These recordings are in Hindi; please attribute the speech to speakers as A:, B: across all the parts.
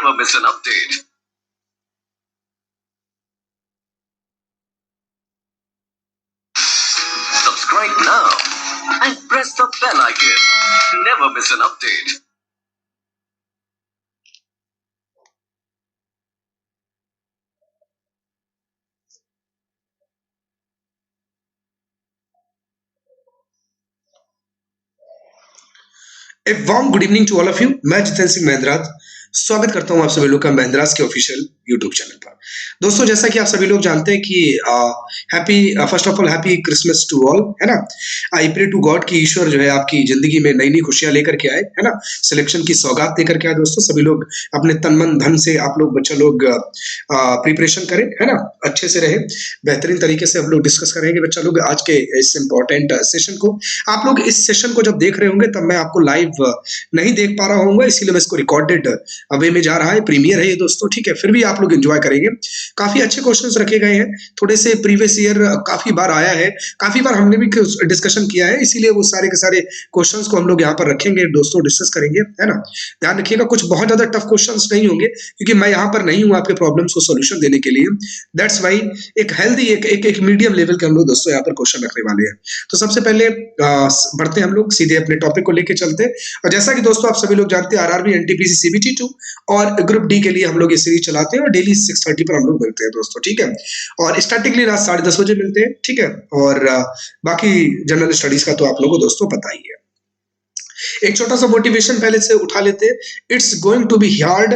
A: never miss an update. Subscribe now and press the bell icon. Never miss an update.
B: A warm good evening to all of you. मैं जितेंद्र सिंह महेंद्रात स्वागत करता हूं आप सभी लोग का महेंद्रास के ऑफिशियल यूट्यूब चैनल पर। दोस्तों, जैसा कि आप सभी लोग जानते हैं कि happy first of all happy Christmas to all, है ना। आई प्रे टू गॉड कि ईश्वर जो है आपकी जिंदगी में नई नई खुशियां लेकर के आए, है ना। सिलेक्शन की सौगात लेकर के आए। दोस्तों, सभी लोग अपने तन मन धन से आप लोग बच्चा लोग प्रिपरेशन करें, है ना, अच्छे से रहे, बेहतरीन तरीके से हम लोग डिस्कस करेंगे बच्चा लोग आज के इस इम्पोर्टेंट सेशन को। आप लोग इस सेशन को जब देख रहे होंगे तब मैं आपको लाइव नहीं देख पा रहा हूँ, इसीलिए मैं इसको रिकॉर्डेड वे में जा रहा है, प्रीमियर है ये दोस्तों, ठीक है। फिर भी आप लोग एंजॉय करेंगे। काफी अच्छे क्वेश्चंस रखे गए हैं, थोड़े से प्रीवियस ईयर काफी बार आया है, काफी बार हमने भी डिस्कशन किया है, इसीलिए वो सारे के सारे क्वेश्चंस को हम लोग यहाँ पर रखेंगे दोस्तों, डिस्कस करेंगे, है ना। ध्यान रखिएगा, कुछ बहुत ज्यादा टफ क्वेश्चंस नहीं होंगे क्योंकि मैं यहाँ पर नहीं हूँ आपके प्रॉब्लम्स को सोल्यूशन देने के लिए। दैट्स वाई एक हेल्दी एक मीडियम लेवल के हम लोग दोस्तों यहाँ पर क्वेश्चन रखने वाले हैं। तो सबसे पहले बढ़ते हम लोग सीधे अपने टॉपिक को लेके चलते हैं। और जैसा कि दोस्तों आप सभी लोग जानते हैं, आरआरबी, एनटीपीसी, सीबीटी 2 और ग्रुप डी के लिए हम लोग ये सीरीज चलाते हैं और डेली 6:30 पर हम लोग मिलते हैं दोस्तों, ठीक है। और स्टैटिकली रात 10:30 बजे मिलते हैं, ठीक है। और बाकी जनरल स्टडीज का तो आप लोगों को दोस्तों पता ही है। एक छोटा सा मोटिवेशन पहले से उठा लेते हैं। It's going to be hard,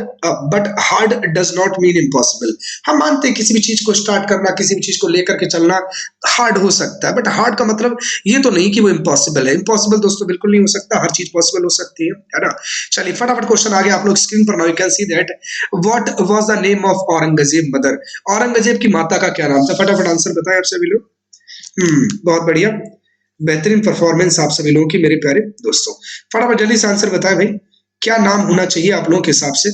B: but hard does not mean impossible. हम मानते हैं किसी भी चीज को स्टार्ट करना, किसी भी चीज को लेकर के चलना हार्ड हो सकता है, बट हार्ड का मतलब ये तो नहीं कि वो इम्पॉसिबल है। इम्पॉसिबल दोस्तों बिल्कुल नहीं हो सकता, हर चीज पॉसिबल हो सकती है ना। चलिए फटाफट क्वेश्चन आ गया आप लोग स्क्रीन पर। Now you can see that what was the name of Aurangzeb mother. Aurangzeb की माता का क्या नाम था? फटाफट आंसर बताएं आप सभी लोग। बहुत बढ़िया, बेहतरीन परफॉर्मेंस आप सभी लोगों की मेरे प्यारे दोस्तों। फटाफट जल्दी से आंसर बताएं भाई, क्या नाम होना चाहिए आप लोगों के हिसाब से?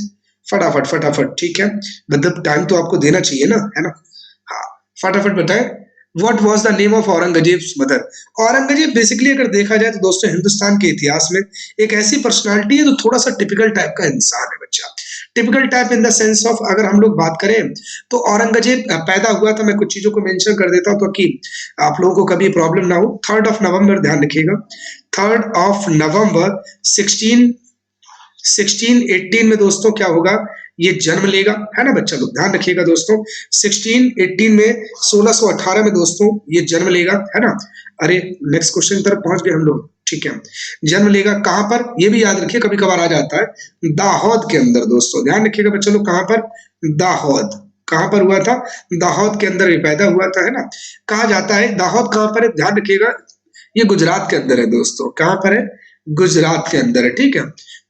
B: फटाफट फटाफट, ठीक है, मतलब टाइम तो आपको देना चाहिए ना, है ना। हाँ, फटाफट बताएं what was the name of Aurangzeb mother. Aurangzeb basically अगर देखा जाए तो दोस्तों हिंदुस्तान के इतिहास में एक ऐसी पर्सनालिटी है जो थोड़ा सा टिपिकल टाइप का इंसान है बच्चा। Typical type in the sense of अगर हम लोग बात करें तो औरंगजेब पैदा हुआ था, मैं कुछ चीजों को मेंशन कर देता हूं तो कि आप लोगों को कभी प्रॉब्लम ना हो। 3rd ऑफ नवंबर, ध्यान रखिएगा, 3rd ऑफ नवंबर 1618 में दोस्तों क्या होगा, ये जन्म लेगा, है ना बच्चा लोग। ध्यान रखिएगा दोस्तों, 1618 में 1618 में दोस्तों ये जन्म लेगा, है ना। अरे नेक्स्ट क्वेश्चन तरफ पहुंच गए हम लोग, ठीक है। जन्म लेगा कहां पर, ये भी याद रखिए, कभी कभार आ जाता है, दाहोद के अंदर दोस्तों। ध्यान रखिएगा बच्चा लोग, कहां पर? दाहोद। कहां पर हुआ था? दाहोद के अंदर ये पैदा हुआ था, है ना। कहा जाता है दाहोद कहां पर है, ध्यान रखिएगा, ये गुजरात के अंदर है दोस्तों। कहां पर है? गुजरात के अंदर है, ठीक है।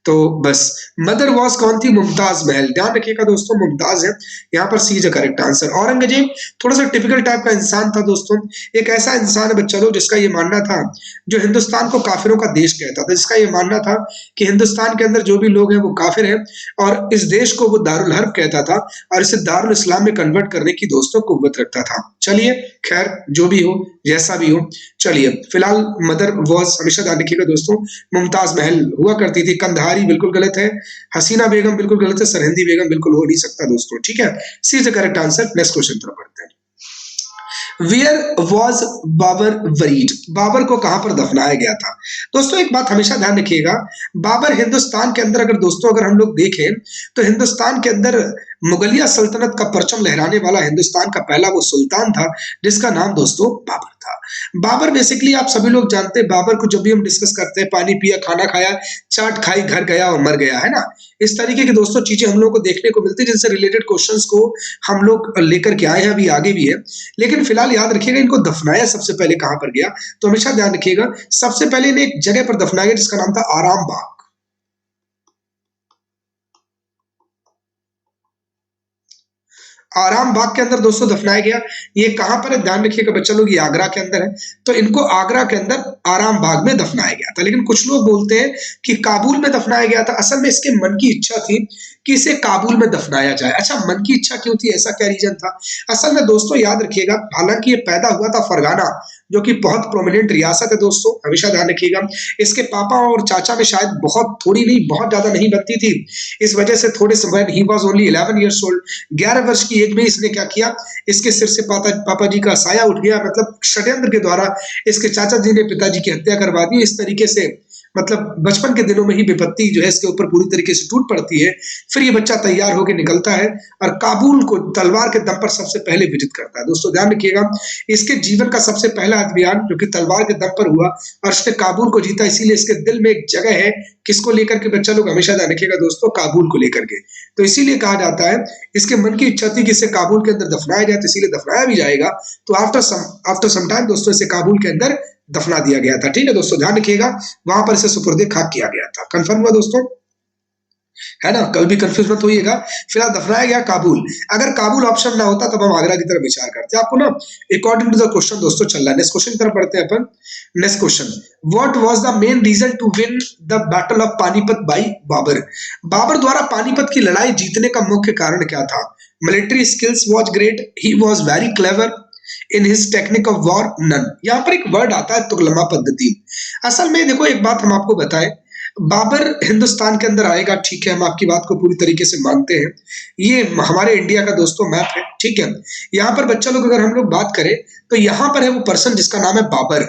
B: तो बस मदर वॉज कौन थी? मुमताज महल। ध्यान रखिएगा दोस्तों, मुमताज है यहाँ पर, C is the correct answer. Aurangzeb थोड़ा सा टिपिकल टाइप का इंसान था दोस्तों, एक ऐसा इंसान है बच्चा लोग जिसका ये मानना था, जो हिंदुस्तान को काफिरों का देश कहता था, जिसका ये मानना था कि हिंदुस्तान के अंदर जो भी लोग हैं वो काफिर हैं और इस देश को वो दारुल हर्ब कहता था और इसे दारुल इस्लाम में कन्वर्ट करने की दोस्तों कुव्वत रखता था। चलिए खैर, जो भी हो, जैसा भी हो, चलिए फिलहाल मदर वॉज, हमेशा ध्यान रखिएगा दोस्तों, मुमताज महल हुआ करती थी। कंधारी बिल्कुल गलत है, हसीना बेगम बिल्कुल गलत है, सरहिंदी बेगम बिल्कुल हो नहीं सकता दोस्तों, ठीक है। C is the correct answer. Next question तरफ बढ़ते हैं। Where was Babur buried. Babur को कहां पर दफनाया गया था? दोस्तों एक बात हमेशा ध्यान रखिएगा, बाबर हिंदुस्तान के अंदर अगर दोस्तों अगर हम लोग देखें तो हिंदुस्तान के अंदर मुगलिया सल्तनत का परचम लहराने वाला हिंदुस्तान का पहला वो सुल्तान था जिसका नाम दोस्तों बाबर था। बाबर बेसिकली आप सभी लोग जानते हैं, बाबर को जब भी हम डिस्कस करते हैं, पानी पिया, खाना खाया, चाट खाई, घर गया और मर गया, है ना। इस तरीके की दोस्तों चीजें हम लोग को देखने को मिलती है, जिनसे रिलेटेड क्वेश्चंस को हम लोग लेकर के आए हैं, अभी आगे भी है। लेकिन फिलहाल याद रखिएगा, इनको दफनाया सबसे पहले कहां पर गया, तो हमेशा ध्यान रखिएगा, सबसे पहले इन्हें एक जगह पर दफनाया गया जिसका नाम था आराम बाग। आराम बाग के अंदर दोस्तों दफनाया गया। ये कहां पर है? ध्यान रखिएगा बच्चा लोग, ये आगरा के अंदर है। तो इनको आगरा के अंदर आराम बाग में दफनाया गया था। लेकिन कुछ लोग बोलते हैं कि काबुल में दफनाया गया था। असल में इसके मन की इच्छा थी कि इसे काबुल में दफनाया जाए। अच्छा, मन की इच्छा क्यों थी, ऐसा क्या रीजन था? असल में दोस्तों याद रखिएगा, हालांकि ये पैदा हुआ था फरगाना, जो कि बहुत प्रोमिनेंट रियासत है दोस्तों, हमेशा ध्यान रखिएगा। इसके पापा और चाचा में शायद बहुत थोड़ी नहीं, बहुत ज्यादा नहीं बनती थी। इस वजह से थोड़े समय he was only 11 years old, 11 वर्ष की एज में इसने क्या किया, इसके सिर से पापा जी का साया उठ गया। मतलब षड्यंत्र के द्वारा इसके चाचा जी ने पिताजी की हत्या करवा दी। इस तरीके से मतलब बचपन के दिनों में ही विपत्ति जो है इसके ऊपर पूरी तरीके से टूट पड़ती है। फिर ये बच्चा तैयार होकर निकलता है और काबुल को तलवार के दम पर सबसे पहले विजिट करता है। दोस्तों ध्यान रखिएगा, इसके जीवन का सबसे पहला अभियान जो कि तलवार के दम पर हुआ और उसने काबुल को जीता। इसीलिए इसके दिल में एक जगह है, किसको लेकर के? बच्चा लोग हमेशा ध्यान रखिएगा दोस्तों, काबुल को लेकर के। तो इसीलिए कहा जाता है इसके मन की इच्छा थी कि इसे काबुल के अंदर दफनाया जाए, तो इसीलिए दफनाया भी जाएगा। तो आफ्टर सम टाइम दोस्तों इसे काबुल के अंदर दफना दिया गया था। ठीक है दोस्तों, ध्यान रखिएगा, वहां पर इसे सुपुर्दे खाक किया गया था। कंफर्म हुआ दोस्तों, है ना? कल भी कंफ्यूज मत होइएगा। फिलहाल दफनाया गया काबुल। अगर काबुल ऑप्शन ना होता तब हम आगरा की तरफ विचार करते हैं। आपको ना अकॉर्डिंग टू द क्वेश्चन दोस्तों चल रहा है। नेक्स्ट क्वेश्चन की तरफ बढ़ते हैं अपन। Next question, what was the main reason to win the battle of Panipat by Babur? Babur द्वारा पानीपत की लड़ाई जीतने का मुख्य कारण क्या था? Military skills was great, he was very clever, in his technique of war, none. यहाँ पर एक वर्ड आता है तुगलमा पद्धति। असल में देखो एक बात हम आपको बताएं, बाबर हिंदुस्तान के अंदर आएगा, ठीक है, हम आपकी बात को पूरी तरीके से मानते हैं। ये हमारे इंडिया का दोस्तों मैप है, ठीक है। यहाँ पर बच्चा लोग अगर हम लोग बात करें तो यहाँ पर है वो पर्सन जिसका नाम है बाबर।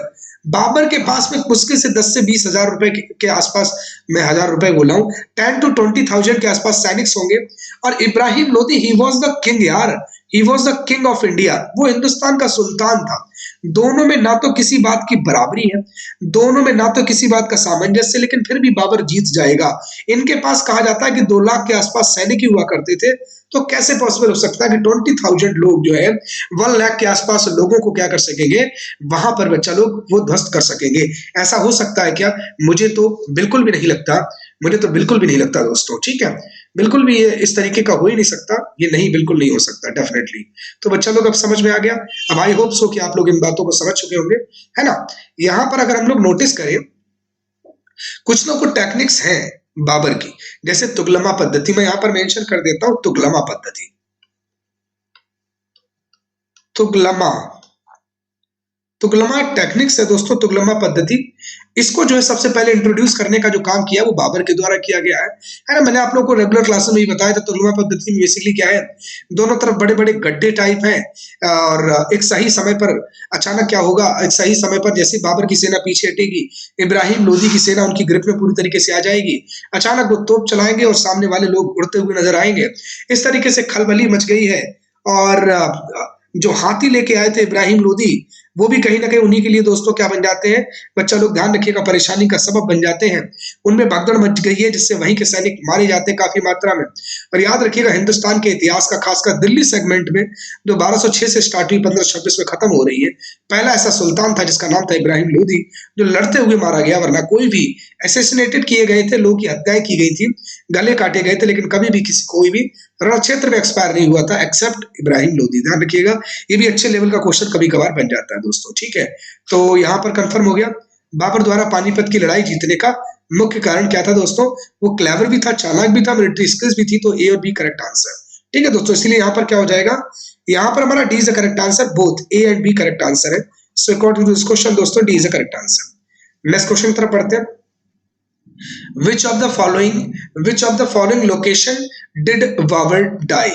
B: बाबर के पास में मुश्किल से 10 से 20 हजार रुपए के आसपास, मैं हजार रुपए बोला हूँ, 10 to 20,000 के आसपास सैनिक होंगे। और Ibrahim Lodi, he was the king यार, he was the king of India, वो हिंदुस्तान का सुल्तान था। दोनों में ना तो किसी बात की बराबरी है, दोनों में ना तो किसी बात का सामंजस्य, लेकिन फिर भी बाबर जीत जाएगा। इनके पास कहा जाता है कि 2 लाख के आसपास सैनिक ही हुआ करते थे। तो कैसे पॉसिबल हो सकता है कि 20,000 लोग जो है 1 लाख के आसपास लोगों को क्या कर सकेंगे, वहां पर बच्चा लोग वो ध्वस्त कर सकेंगे? ऐसा हो सकता है क्या? मुझे तो बिल्कुल भी नहीं लगता, मुझे तो बिल्कुल भी नहीं लगता दोस्तों, ठीक है। बिल्कुल भी ये इस तरीके का हो ही नहीं सकता, ये नहीं, बिल्कुल नहीं हो सकता डेफिनेटली। तो बच्चा लोग अब समझ में आ गया। अब आई होप सो कि आप लोग इन बातों को समझ चुके होंगे, है ना। यहाँ पर अगर हम लोग नोटिस करें, कुछ ना कुछ टेक्निक्स हैं बाबर की, जैसे तुगलमा पद्धति। मैं यहाँ पर मेंशन कर देता हूं तुगलमा पद्धति। तुगलमा तुगलमा एक टेक्निक्स है दोस्तों, तुगलमा पद्धति। इसको जो है सबसे पहले इंट्रोड्यूस करने का जो काम किया वो बाबर के द्वारा किया गया है ना। मैंने आप लोगों को रेगुलर क्लासेस में भी बताया था तुगलमा पद्धति में बेसिकली क्या है, दोनों तरफ बड़े बड़े गड्ढे टाइप हैं और एक सही समय पर अचानक क्या होगा, एक सही समय पर जैसे बाबर की सेना पीछे हटेगी, इब्राहिम लोदी की सेना उनकी ग्रिप में पूरी तरीके से आ जाएगी। अचानक वो तोप चलाएंगे और सामने वाले लोग उड़ते हुए नजर आएंगे। इस तरीके से खलबली मच गई है। और जो हाथी लेके आए थे इब्राहिम लोदी, वो भी कहीं ना कहीं उन्हीं के लिए दोस्तों क्या बन जाते हैं, बच्चा लोग ध्यान रखिएगा, परेशानी का सबब बन जाते हैं। उनमें भगदड़ मच गई है जिससे वहीं के सैनिक मारे जाते हैं काफी मात्रा में। और याद रखिएगा हिंदुस्तान के इतिहास का, खासकर दिल्ली सेगमेंट में, जो 1206 से स्टार्ट हुई 1526 में खत्म हो रही है, पहला ऐसा सुल्तान था जिसका नाम था इब्राहिम लोदी, जो लड़ते हुए मारा गया। वरना कोई भी असैसिनेटेड किए गए थे, लोगों की हत्याएं की गई थी, गले काटे गए थे, लेकिन कभी भी किसी कोई भी रण क्षेत्र में एक्सपायर नहीं हुआ था एक्सेप्ट इब्राहिम लोदी। ध्यान रखिएगा, ये भी अच्छे लेवल का क्वेश्चन कभी कभार बन जाता है दोस्तों, ठीक है। तो यहाँ पर कंफर्म हो गया, बाबर द्वारा पानीपत की लड़ाई जीतने का मुख्य कारण क्या था दोस्तों? वो क्लेवर भी था, चालाक भी था, मिलिट्री स्किल्स भी थी। तो ए और बी करेक्ट आंसर, ठीक है दोस्तों। इसलिए यहाँ पर क्या हो जाएगा, यहाँ पर हमारा D is the correct answer, both A and B correct answer है। So according to this question दोस्तों D is the correct answer. Next question की तरफ पढ़ते हैं। Which of the following location did Babur die?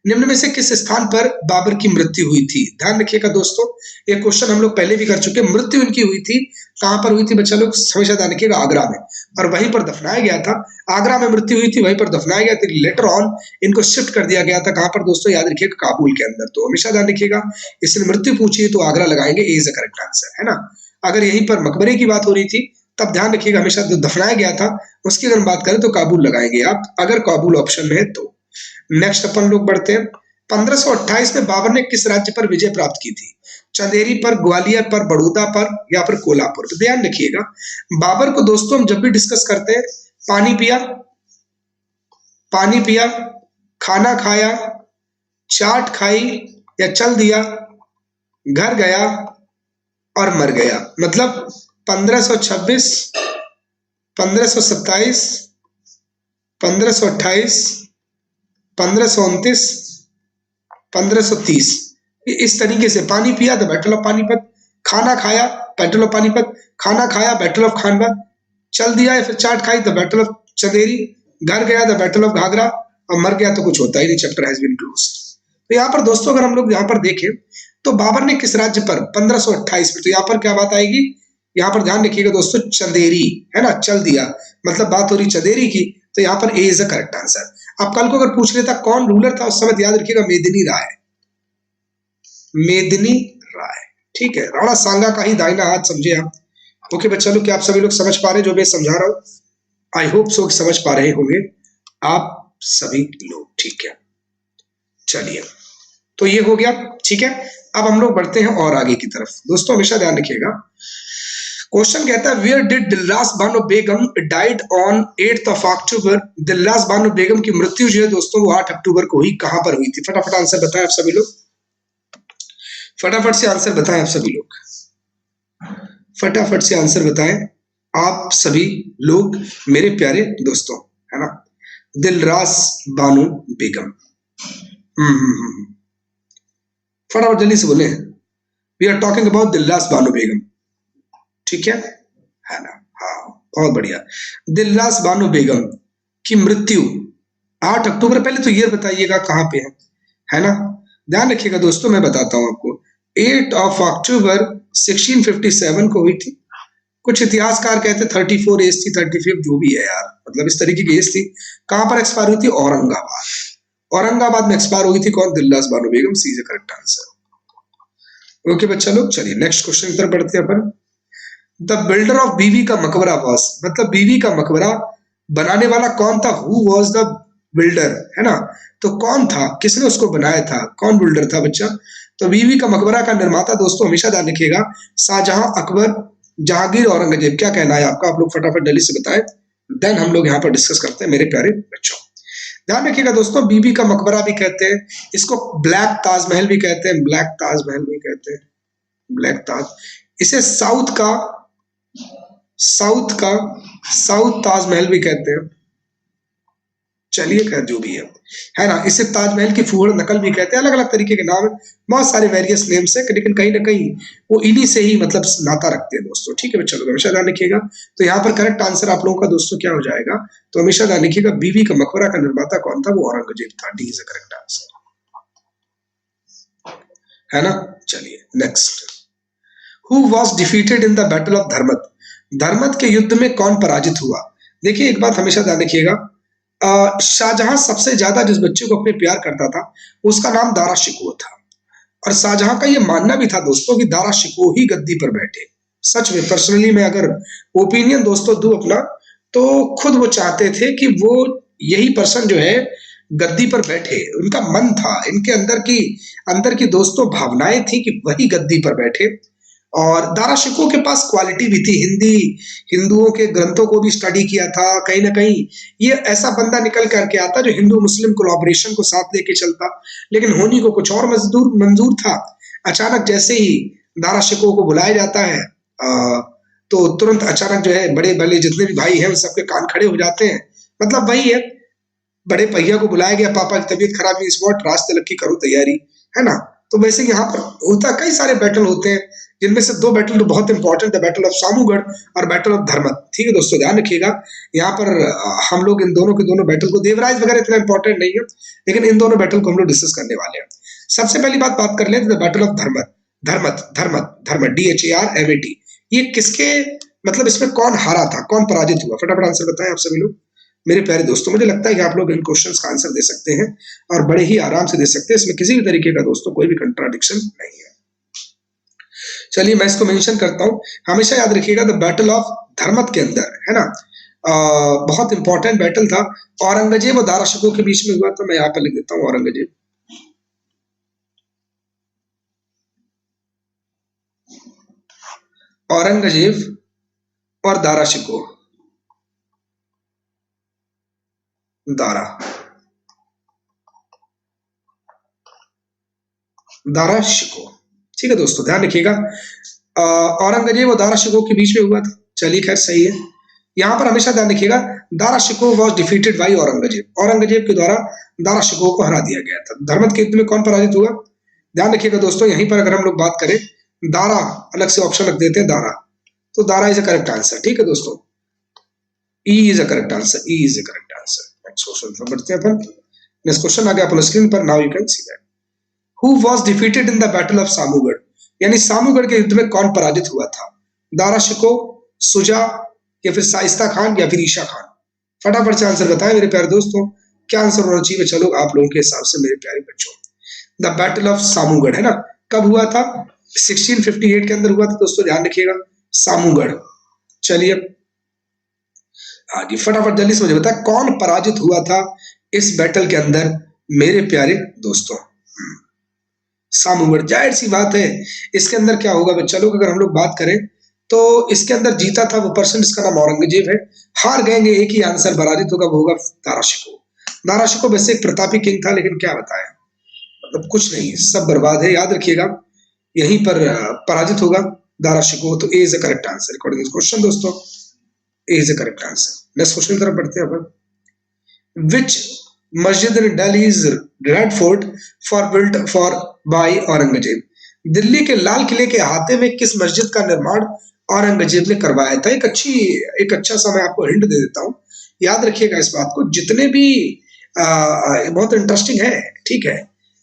B: निम्न में से किस स्थान पर बाबर की मृत्यु हुई थी? ध्यान रखिएगा दोस्तों, ये क्वेश्चन हम लोग पहले भी कर चुके हैं। मृत्यु इनकी हुई थी, कहां पर हुई थी बच्चा लोग? हमेशा ध्यान रखिएगा, आगरा में, और वहीं पर दफनाया गया था। आगरा में मृत्यु हुई थी, वहीं पर दफनाया गया था। लेटर ऑन इनको शिफ्ट कर दिया गया था, कहां पर दोस्तों? याद रखिएगा, काबुल के अंदर। तो हमेशा ध्यान रखिएगा, इसने मृत्यु पूछी तो आगरा लगाएंगे, ए इज द करेक्ट आंसर, है ना। अगर यहीं पर मकबरे की बात हो रही थी तब ध्यान रखिएगा, हमेशा जो दफनाया गया था उसकी अगर बात करें तो काबुल लगाएंगे आप, अगर काबुल ऑप्शन में है तो। नेक्स्ट अपन लोग बढ़ते हैं। 1528 में बाबर ने किस राज्य पर विजय प्राप्त की थी? चंदेरी पर, ग्वालियर पर, बड़ौदा पर, या फिर कोल्हापुर? तो ध्यान रखिएगा, बाबर को दोस्तों हम जब भी डिस्कस करते हैं, पानी पिया, खाना खाया, चाट खाई, या चल दिया, घर गया और मर गया। मतलब 1526, 1527, 1528, 1529, 1530। इस तरीके से पानी पिया द बैटल ऑफ पानीपत, खाना खाया बैटल ऑफ पानीपत, खाना खाया बैटल ऑफ खानवा, चल दिया या फिर चाट खाई द बैटल ऑफ चंदेरी, घर गया द बैटल ऑफ घाघरा, और मर गया तो कुछ होता ही नहीं, चैप्टर हैज बीन क्लोज्ड। तो यहाँ पर दोस्तों अगर हम लोग यहाँ पर देखें तो बाबर ने किस राज्य पर 1528 में, तो यहाँ पर क्या बात आएगी, यहाँ पर ध्यान रखिएगा दोस्तों, चंदेरी, है ना, चल दिया, मतलब बात हो रही चंदेरी की, तो यहाँ पर ए इज द करेक्ट आंसर। अब कल को अगर पूछ लेता कौन रूलर था उस समय, याद रखिएगा मेदिनी राय, मेदिनी राय, ठीक है, राणा सांगा का ही दाहिना हाथ समझे आप। ओके बच्चा लोग, क्या आप सभी लोग समझ पा रहे हैं जो मैं समझा रहा हूँ? आई होप सो समझ पा रहे होंगे आप सभी लोग, ठीक है। चलिए, तो ये हो गया, ठीक है। अब हम लोग बढ़ते हैं और आगे की तरफ। दोस्तों हमेशा ध्यान रखिएगा, क्वेश्चन कहता है where did Dilras Banu Begum died on 8th of October। Dilras Banu Begum की मृत्यु जो है दोस्तों वो 8 अक्टूबर को हुई, कहां पर हुई थी? फटाफट आंसर बताएं आप सभी लोग, फटाफट से आंसर बताएं आप सभी लोग, फटाफट से आंसर बताएं आप सभी लोग, मेरे प्यारे दोस्तों, है ना, दिलरास बानो बेगम। फटाफट जल्दी से बोले, we are talking about Dilras Banu Begum, ठीक है ना, हाँ बहुत बढ़िया। दिलरास बानो बेगम की मृत्यु 8 अक्टूबर, पहले तो ईयर बताइएगा कहां पे है ना, ध्यान रखिएगा दोस्तों, मैं बताता हूं आपको, 8 of October 1657 को हुई थी। कुछ इतिहासकार कहते 34 एज थी, 35 जो भी है यार, मतलब इस तरीके की एज थी। कहां पर एक्सपायर हुई थी? औरंगाबाद, औरंगाबाद में एक्सपायर हुई थी। कौन? Dilras Banu Begum, C is the correct answer. Okay बच्चा लोग, चलिए नेक्स्ट क्वेश्चन की तरफ बढ़ते हैं अपन। द बिल्डर ऑफ बीवी का मकबरा वाज, मतलब बीवी का मकबरा बनाने वाला कौन था? हु वाज द बिल्डर, है ना, तो कौन था, किसने उसको बनाया था, कौन बिल्डर था बच्चा? तो बीवी का मकबरा का निर्माता दोस्तों हमेशा ध्यान रखिएगा, शाहजहां, अकबर, जहांगीर, औरंगजेब। क्या कहना है आपका? आप लोग फटाफट जल्दी से बताएं, देन हम लोग यहाँ पर डिस्कस करते हैं मेरे प्यारे बच्चों। ध्यान रखिएगा दोस्तों, बीबी का मकबरा भी कहते हैं इसको, ब्लैक ताजमहल भी कहते हैं, ब्लैक ताजमहल भी कहते हैं, ब्लैक ताज, इसे साउथ का साउथ ताजमहल भी कहते हैं। चलिए खैर जो भी है ना, इसे ताजमहल की फूहड़ नकल भी कहते हैं, अलग अलग तरीके के नाम है, बहुत सारे वेरियस नेम्स है, लेकिन कहीं ना कहीं वो इन्हीं से ही मतलब नाता रखते हैं दोस्तों, ठीक है बच्चों लोग, हमेशा ध्यान रखिएगा। तो यहाँ पर करेक्ट आंसर आप लोगों का दोस्तों क्या हो जाएगा? तो हमेशा ध्यान रखिएगा, बीवी का मकबरा का निर्माता कौन था? वो औरंगजेब था, D is the correct answer, है ना। चलिए next, who was defeated in the battle of Dharmat, Dharmat के युद्ध में कौन पराजित हुआ? देखिए एक बात हमेशा ध्यान रखिएगा, शाहजहां सबसे ज्यादा जिस बच्चे को अपने प्यार करता था उसका नाम दारा शिकोह था, और शाहजहां का यह मानना भी था दोस्तों कि दारा शिकोह ही गद्दी पर बैठे। सच में पर्सनली मैं अगर ओपिनियन दोस्तों दूं अपना, तो खुद वो चाहते थे कि वो यही पर्सन जो है गद्दी पर बैठे, उनका मन था, इनके अंदर की दोस्तों भावनाएं थी कि वही गद्दी पर बैठे। और दारा शिकोह के पास क्वालिटी भी थी, हिंदुओं के ग्रंथों को भी स्टडी किया था, कहीं ना कहीं ये ऐसा बंदा निकल करके आता जो हिंदू मुस्लिम कोलैबोरेशन को साथ लेके चलता, लेकिन होनी को कुछ और मंजूर था। अचानक जैसे ही दारा शिकोह को बुलाया जाता है, तो तुरंत अचानक जो है बड़े बड़े जितने भी भाई हैं उन सबके कान खड़े हो जाते हैं। मतलब वही है, बड़े भैया को बुलाया गया, पापा की तबीयत खराब है, इस वक्त रास्ते तलक की करो तैयारी, है ना। तो वैसे यहाँ पर होता, कई सारे बैटल होते हैं, जिनमें से 2 बैटल तो बहुत इंपॉर्टेंट है, बैटल ऑफ सामूगढ़ और बैटल ऑफ धर्मत, ठीक है दोस्तों ध्यान रखिएगा। यहाँ पर हम लोग इन दोनों के दोनों बैटल को, देवराज वगैरह इतना इंपॉर्टेंट नहीं है, लेकिन इन दोनों बैटल को हम लोग डिस्कस करने वाले हैं। सबसे पहली बात कर लें, battle of Dharmat, Dharmat DHARMAT, ये किसके, मतलब इसमें कौन हारा था, कौन पराजित हुआ? फटाफट आंसर बताएं आप सभी लोग, मेरे प्यारे दोस्तों। मुझे लगता है कि आप लोग इन क्वेश्चंस का आंसर दे सकते हैं और बड़े ही आराम से दे सकते हैं, इसमें किसी भी तरीके का दोस्तों कोई भी कंट्राडिक्शन नहीं है। चलिए मैं इसको मेंशन करता हूं, हमेशा याद रखिएगा, द बैटल ऑफ धर्मत के अंदर, है ना, बहुत इंपॉर्टेंट बैटल था, औरंगजेब और दारा शिकोह के बीच में हुआ था। मैं यहाँ पर लिख देता हूँ औरंगजेब और दारा शिकोह, दारा शिकोह, ठीक है दोस्तों ध्यान रखिएगा। औरंगजेब और दारा शिकोह के बीच में हुआ था। चलिए खैर सही है। यहाँ पर हमेशा ध्यान रखिएगा, Dara Shikoh was defeated by Aurangzeb, Aurangzeb के द्वारा दारा शिकोह को हरा दिया गया था। धर्मत के युद्ध में कौन पराजित हुआ? ध्यान रखिएगा दोस्तों, यहीं पर अगर हम लोग बात करें, दारा अलग से ऑप्शन रख देते हैं, दारा, तो Dara is a correct answer. ठीक है दोस्तों, E is a correct answer, E is a correct answer. Next question बढ़ते हैं अपन। नेक्स्ट क्वेश्चन आ गया अपने स्क्रीन पर, now you can see that. Who was defeated in the battle of Samugarh, यानी सामूगढ़ के युद्ध में कौन पराजित हुआ था? दारा शिकोह, सुजा, या फिर शाइस्ता खान, या फिर ईशा खान? फटाफट से आंसर बताएं मेरे प्यारे दोस्तों, क्या आंसर होना चाहिए? चलो आप लोगों के हिसाब से मेरे प्यारे बच्चों, द बैटल ऑफ सामूगढ़ है ना, कब हुआ था? 1658 के अंदर हुआ था दोस्तों, ध्यान रखिएगा, सामूगढ़। चलिए हाँ जी, फटाफट जल्दी से मुझे बताएं कौन पराजित हुआ था इस बैटल के अंदर मेरे प्यारे दोस्तों? सामूगढ़। जाहिर सी बात है, इसके अंदर क्या होगा बच्चा लोग, अगर हम लोग बात करें तो इसके अंदर जीता था वो पर्सन जिसका नाम औरंगजेब है। हार गएंगे, एक ही आंसर पराजित होगा, वो होगा दारा शिकोह। दारा शिकोह वैसे एक प्रतापी किंग था, लेकिन क्या बताएं, मतलब कुछ नहीं, सब बर्बाद है। याद रखिएगा, यहीं पर पराजित होगा दारा शिकोह। तो A is the correct answer according this question दोस्तों, A is the correct answer. Next question की तरफ बढ़ते हैं अपन। Which masjid in Delhi is Red Fort for built for by Aurangzeb, Delhi के लाल किले के अहाते में किस मस्जिद का निर्माण औरंगजेब ने करवाया था? एक अच्छा सा मैं आपको हिंट दे देता हूँ, याद रखिएगा इस बात को, जितने भी बहुत इंटरेस्टिंग है, ठीक है।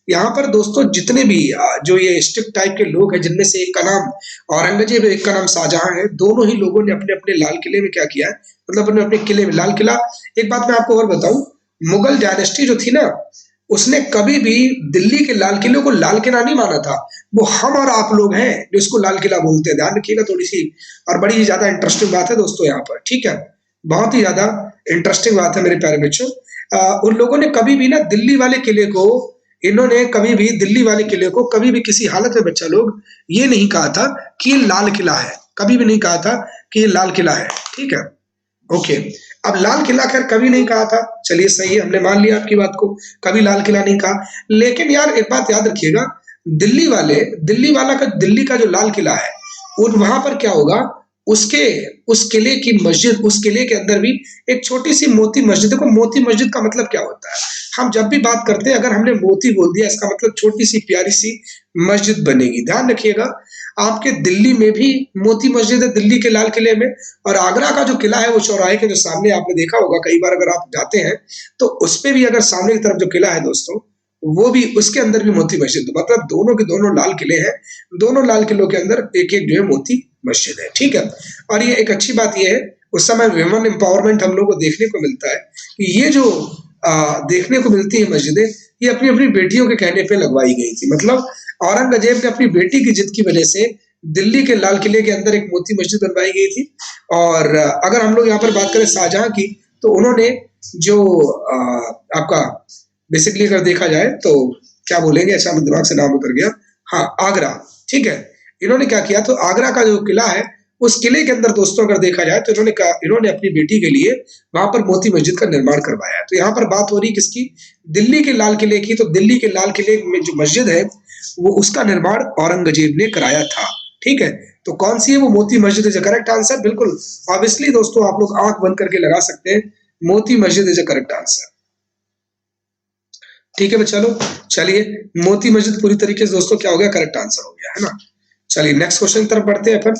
B: यहाँ पर दोस्तों जितने भी जो ये स्ट्रिक्ट टाइप के लोग हैं, जिनमें से एक का नाम औरंगजेब है, एक का नाम शाहजहां है, दोनों ही लोगों ने अपने अपने लाल किले में क्या किया है, मतलब अपने अपने किले में लाल किला। एक बात मैं आपको और बताऊं, मुगल डायनेस्टी जो थी ना, उसने कभी भी दिल्ली के लाल किले को लाल किला नहीं माना था। वो हम और आप लोग हैं जो इसको लाल किला बोलते हैं। ध्यान रखिएगा, थोड़ी सी और बड़ी ही ज्यादा इंटरेस्टिंग बात है दोस्तों यहाँ पर, ठीक है, बहुत ही ज्यादा इंटरेस्टिंग बात है मेरे प्यारे बच्चों। उन लोगों ने कभी भी ना दिल्ली वाले किले को, इन्होंने कभी भी दिल्ली वाले किले को कभी भी किसी हालत में बच्चा लोग ये नहीं कहा था कि ये लाल किला है, कभी भी नहीं कहा था कि ये लाल किला है, ठीक है, ओके। अब लाल किला खैर कभी नहीं कहा था, चलिए सही है, हमने मान लिया आपकी बात को, कभी लाल किला नहीं कहा। लेकिन यार एक बात याद रखिएगा, दिल्ली का जो लाल किला है, वहां पर क्या होगा, उस किले की मस्जिद, उस किले के अंदर भी एक छोटी सी मोती मस्जिद। देखो मोती मस्जिद का मतलब क्या होता है, हम जब भी बात करते हैं अगर हमने मोती बोल दिया, इसका मतलब छोटी सी प्यारी सी मस्जिद बनेगी। ध्यान रखिएगा, आपके दिल्ली में भी मोती मस्जिद है, दिल्ली के लाल किले में। और आगरा का जो किला है, वो चौराहे के जो सामने आपने देखा होगा कई बार, अगर आप जाते हैं तो उस पे भी अगर सामने की तरफ जो किला है दोस्तों, वो भी, उसके अंदर भी मोती मस्जिद, मतलब दोनों के दोनों लाल किले हैं, दोनों लाल किलों के अंदर एक एक जो है मोती मस्जिद है, ठीक है। और ये एक अच्छी बात ये है, उस समय वुमेन एम्पावरमेंट हम लोग को देखने को मिलता है कि ये जो देखने को मिलती है मस्जिदें, ये अपनी अपनी बेटियों के कहने पे लगवाई गई थी। मतलब औरंगजेब ने अपनी बेटी की जिद की वजह से दिल्ली के लाल किले के अंदर एक मोती मस्जिद बनवाई गई थी। और अगर हम लोग यहाँ पर बात करें शाहजहां की, तो उन्होंने जो आपका बेसिकली अगर देखा जाए तो क्या बोलेंगे, अच्छा दिमाग से नाम उतर गया, हाँ आगरा, ठीक है। इन्होंने क्या किया, तो आगरा का जो किला है, उस किले के अंदर दोस्तों अगर देखा जाए तो इन्होंने अपनी बेटी के लिए वहां पर मोती मस्जिद का निर्माण करवाया। तो यहाँ पर बात हो रही किसकी, दिल्ली के लाल किले की। तो दिल्ली के लाल किले में जो मस्जिद है, वो उसका निर्माण औरंगजेब ने कराया था, ठीक है। तो कौन सी है वो Moti Masjid is correct answer, बिल्कुल ऑब्वियसली दोस्तों आप लोग आंख बंद करके लगा सकते हैं, Moti Masjid is correct answer, ठीक है बच्चा लोग। चलिए मोती मस्जिद पूरी तरीके से दोस्तों क्या हो गया, करेक्ट आंसर हो गया, है ना। चलिए नेक्स्ट क्वेश्चन की तरफ बढ़ते हैं अपन।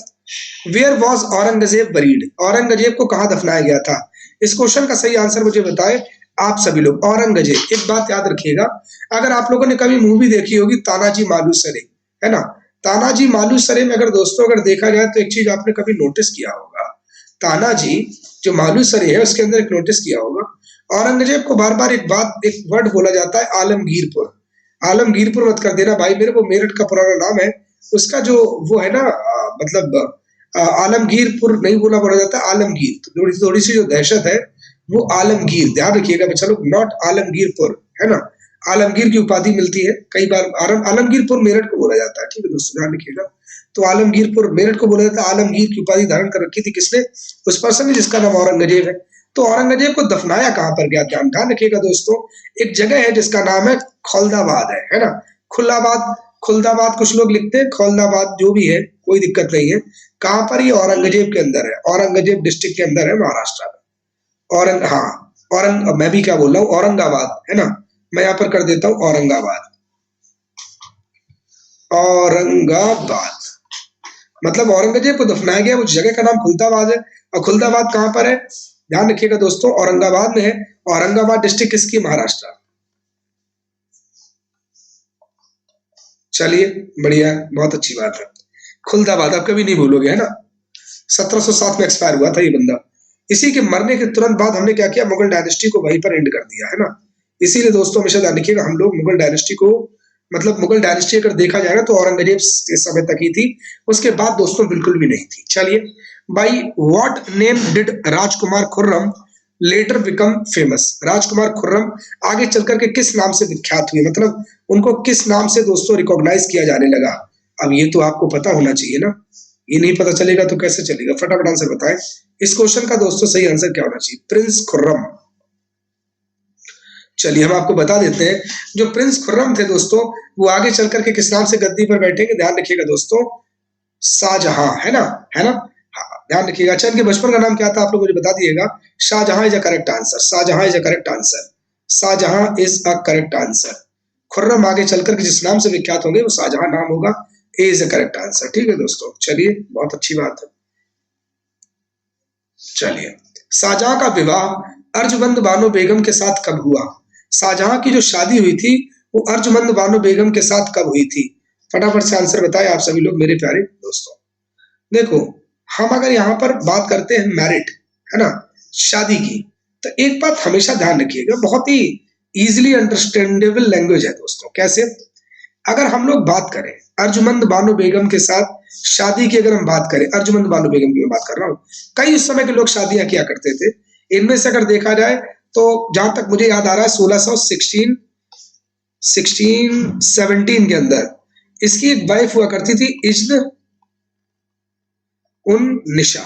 B: Where was Aurangzeb buried, Aurangzeb को कहां दफनाया गया था? इस क्वेश्चन का सही आंसर मुझे बताएं आप सभी लोग। औरंगजेब, एक बात याद रखिएगा, अगर आप लोगों ने कभी मूवी देखी होगी तानाजी मालुसरे, है ना, तानाजी मालुसरे में अगर दोस्तों अगर देखा जाए तो एक चीज आपने कभी नोटिस किया होगा, तानाजी जो मालुसरे है उसके अंदर एक नोटिस किया होगा, औरंगजेब को बार बार एक वर्ड बोला जाता है, आलमगीरपुर। आलमगीरपुर मत कर देना भाई, मेरे को मेरठ का पुराना नाम है, उसका जो वो है ना, मतलब आलमगीरपुर नहीं बोला जाता, आलमगीर। तो थोड़ी सी जो दहशत है वो आलमगीर, ध्यान रखिएगा बच्चा लोग, नॉट आलमगीरपुर, है ना। आलमगीर की उपाधि मिलती है कई बार, आलमगीरपुर मेरठ को बोला जाता है, ठीक है दोस्तों ध्यान रखिएगा। तो आलमगीरपुर मेरठ को बोला जाता है, आलमगीर की उपाधि धारण कर रखी थी किसने, उस पर्सन ने जिसका नाम औरंगजेब है। तो औरंगजेब को दफनाया कहां पर गया, ध्यान रखिएगा दोस्तों, एक जगह है जिसका नाम है खौलदाबाद है ना। खुलाबाद, खुलदाबाद कुछ लोग लिखते हैं, खौलदाबाद, जो भी है कोई दिक्कत नहीं है। कहाँ पर? ये औरंगजेब के अंदर है, औरंगजेब डिस्ट्रिक्ट के अंदर है महाराष्ट्र में। मैं भी क्या बोल रहा हूँ, औरंगाबाद है ना, मैं यहाँ पर कर देता हूँ औरंगाबाद। औरंगाबाद मतलब औरंगजेब को दफनाया गया उस जगह का नाम खुलदाबाद है। और खुलदाबाद कहाँ पर है? ध्यान रखिएगा दोस्तों, औरंगाबाद में है। औरंगाबाद डिस्ट्रिक्ट किसकी? महाराष्ट्र। चलिए बढ़िया, बहुत अच्छी बात है। खुलदाबाद आप कभी नहीं भूलोगे, है ना। 1707 में एक्सपायर हुआ था ये बंदा। इसी के मरने के तुरंत बाद हमने क्या किया, मुगल डायनेस्टी को वहीं पर एंड कर दिया, है ना। इसीलिए दोस्तों हमेशा ध्यान रखिएगा, हम लोग मुगल डायनेस्टी को, मतलब मुगल डायनेस्टी अगर देखा जाएगा तो औरंगजेब के समय तक ही थी, उसके बाद दोस्तों बिल्कुल भी नहीं थी। चलिए, by what name did Rajkumar Khurram later become famous? Rajkumar Khurram आगे चल करके किस नाम से विख्यात हुए, मतलब उनको किस नाम से दोस्तों रिकॉग्नाइज किया जाने लगा? अब ये तो आपको पता होना चाहिए ना, ये नहीं पता चलेगा तो कैसे चलेगा, फटाफट आंसर बताएं। इस क्वेश्चन का दोस्तों सही आंसर क्या होना चाहिए? प्रिंस खुर्रम। चलिए हम आपको बता देते हैं, जो प्रिंस खुर्रम थे दोस्तों, वो आगे चल करके किस नाम से गद्दी पर बैठेंगे? ध्यान रखिएगा दोस्तों, शाहजहां, है ना, है ना। हाँ, ध्यान रखिएगा। अच्छा, इनके बचपन का नाम क्या था आप लोग मुझे बता दिएगा। Shah Jahan is a correct answer, Shah Jahan is a correct answer, Shah Jahan is a correct answer. Khurram आगे चलकर के जिस नाम से विख्यात होंगे वो शाहजहां नाम होगा, ए इज अ करेक्ट आंसर। ठीक है दोस्तों, चलिए बहुत अच्छी बात है। चलिए, शाहजहां का विवाह अर्जुमंद बानो बेगम के साथ कब हुआ? शाहजहां की जो शादी हुई थी वो अर्जुमंद बानो बेगम के साथ कब हुई थी? फटाफट से आंसर बताएं आप सभी लोग मेरे प्यारे दोस्तों। देखो, हम अगर यहाँ पर बात करते हैं मैरिट, है ना, शादी की, तो एक बात हमेशा ध्यान रखिएगा, बहुत ही इजीली अंडरस्टैंडेबल लैंग्वेज है दोस्तों। कैसे? अगर हम लोग बात करें अर्जुमंद बानो बेगम के साथ शादी की, अगर हम बात करें अर्जुमंद बानो बेगम की मैं बात कर रहा हूँ, कई उस समय के लोग शादियां किया करते थे। इनमें से अगर देखा जाए तो जहां तक मुझे याद आ रहा है 1617 के अंदर इसकी एक वाइफ हुआ करती थी, इज्न उन निशा।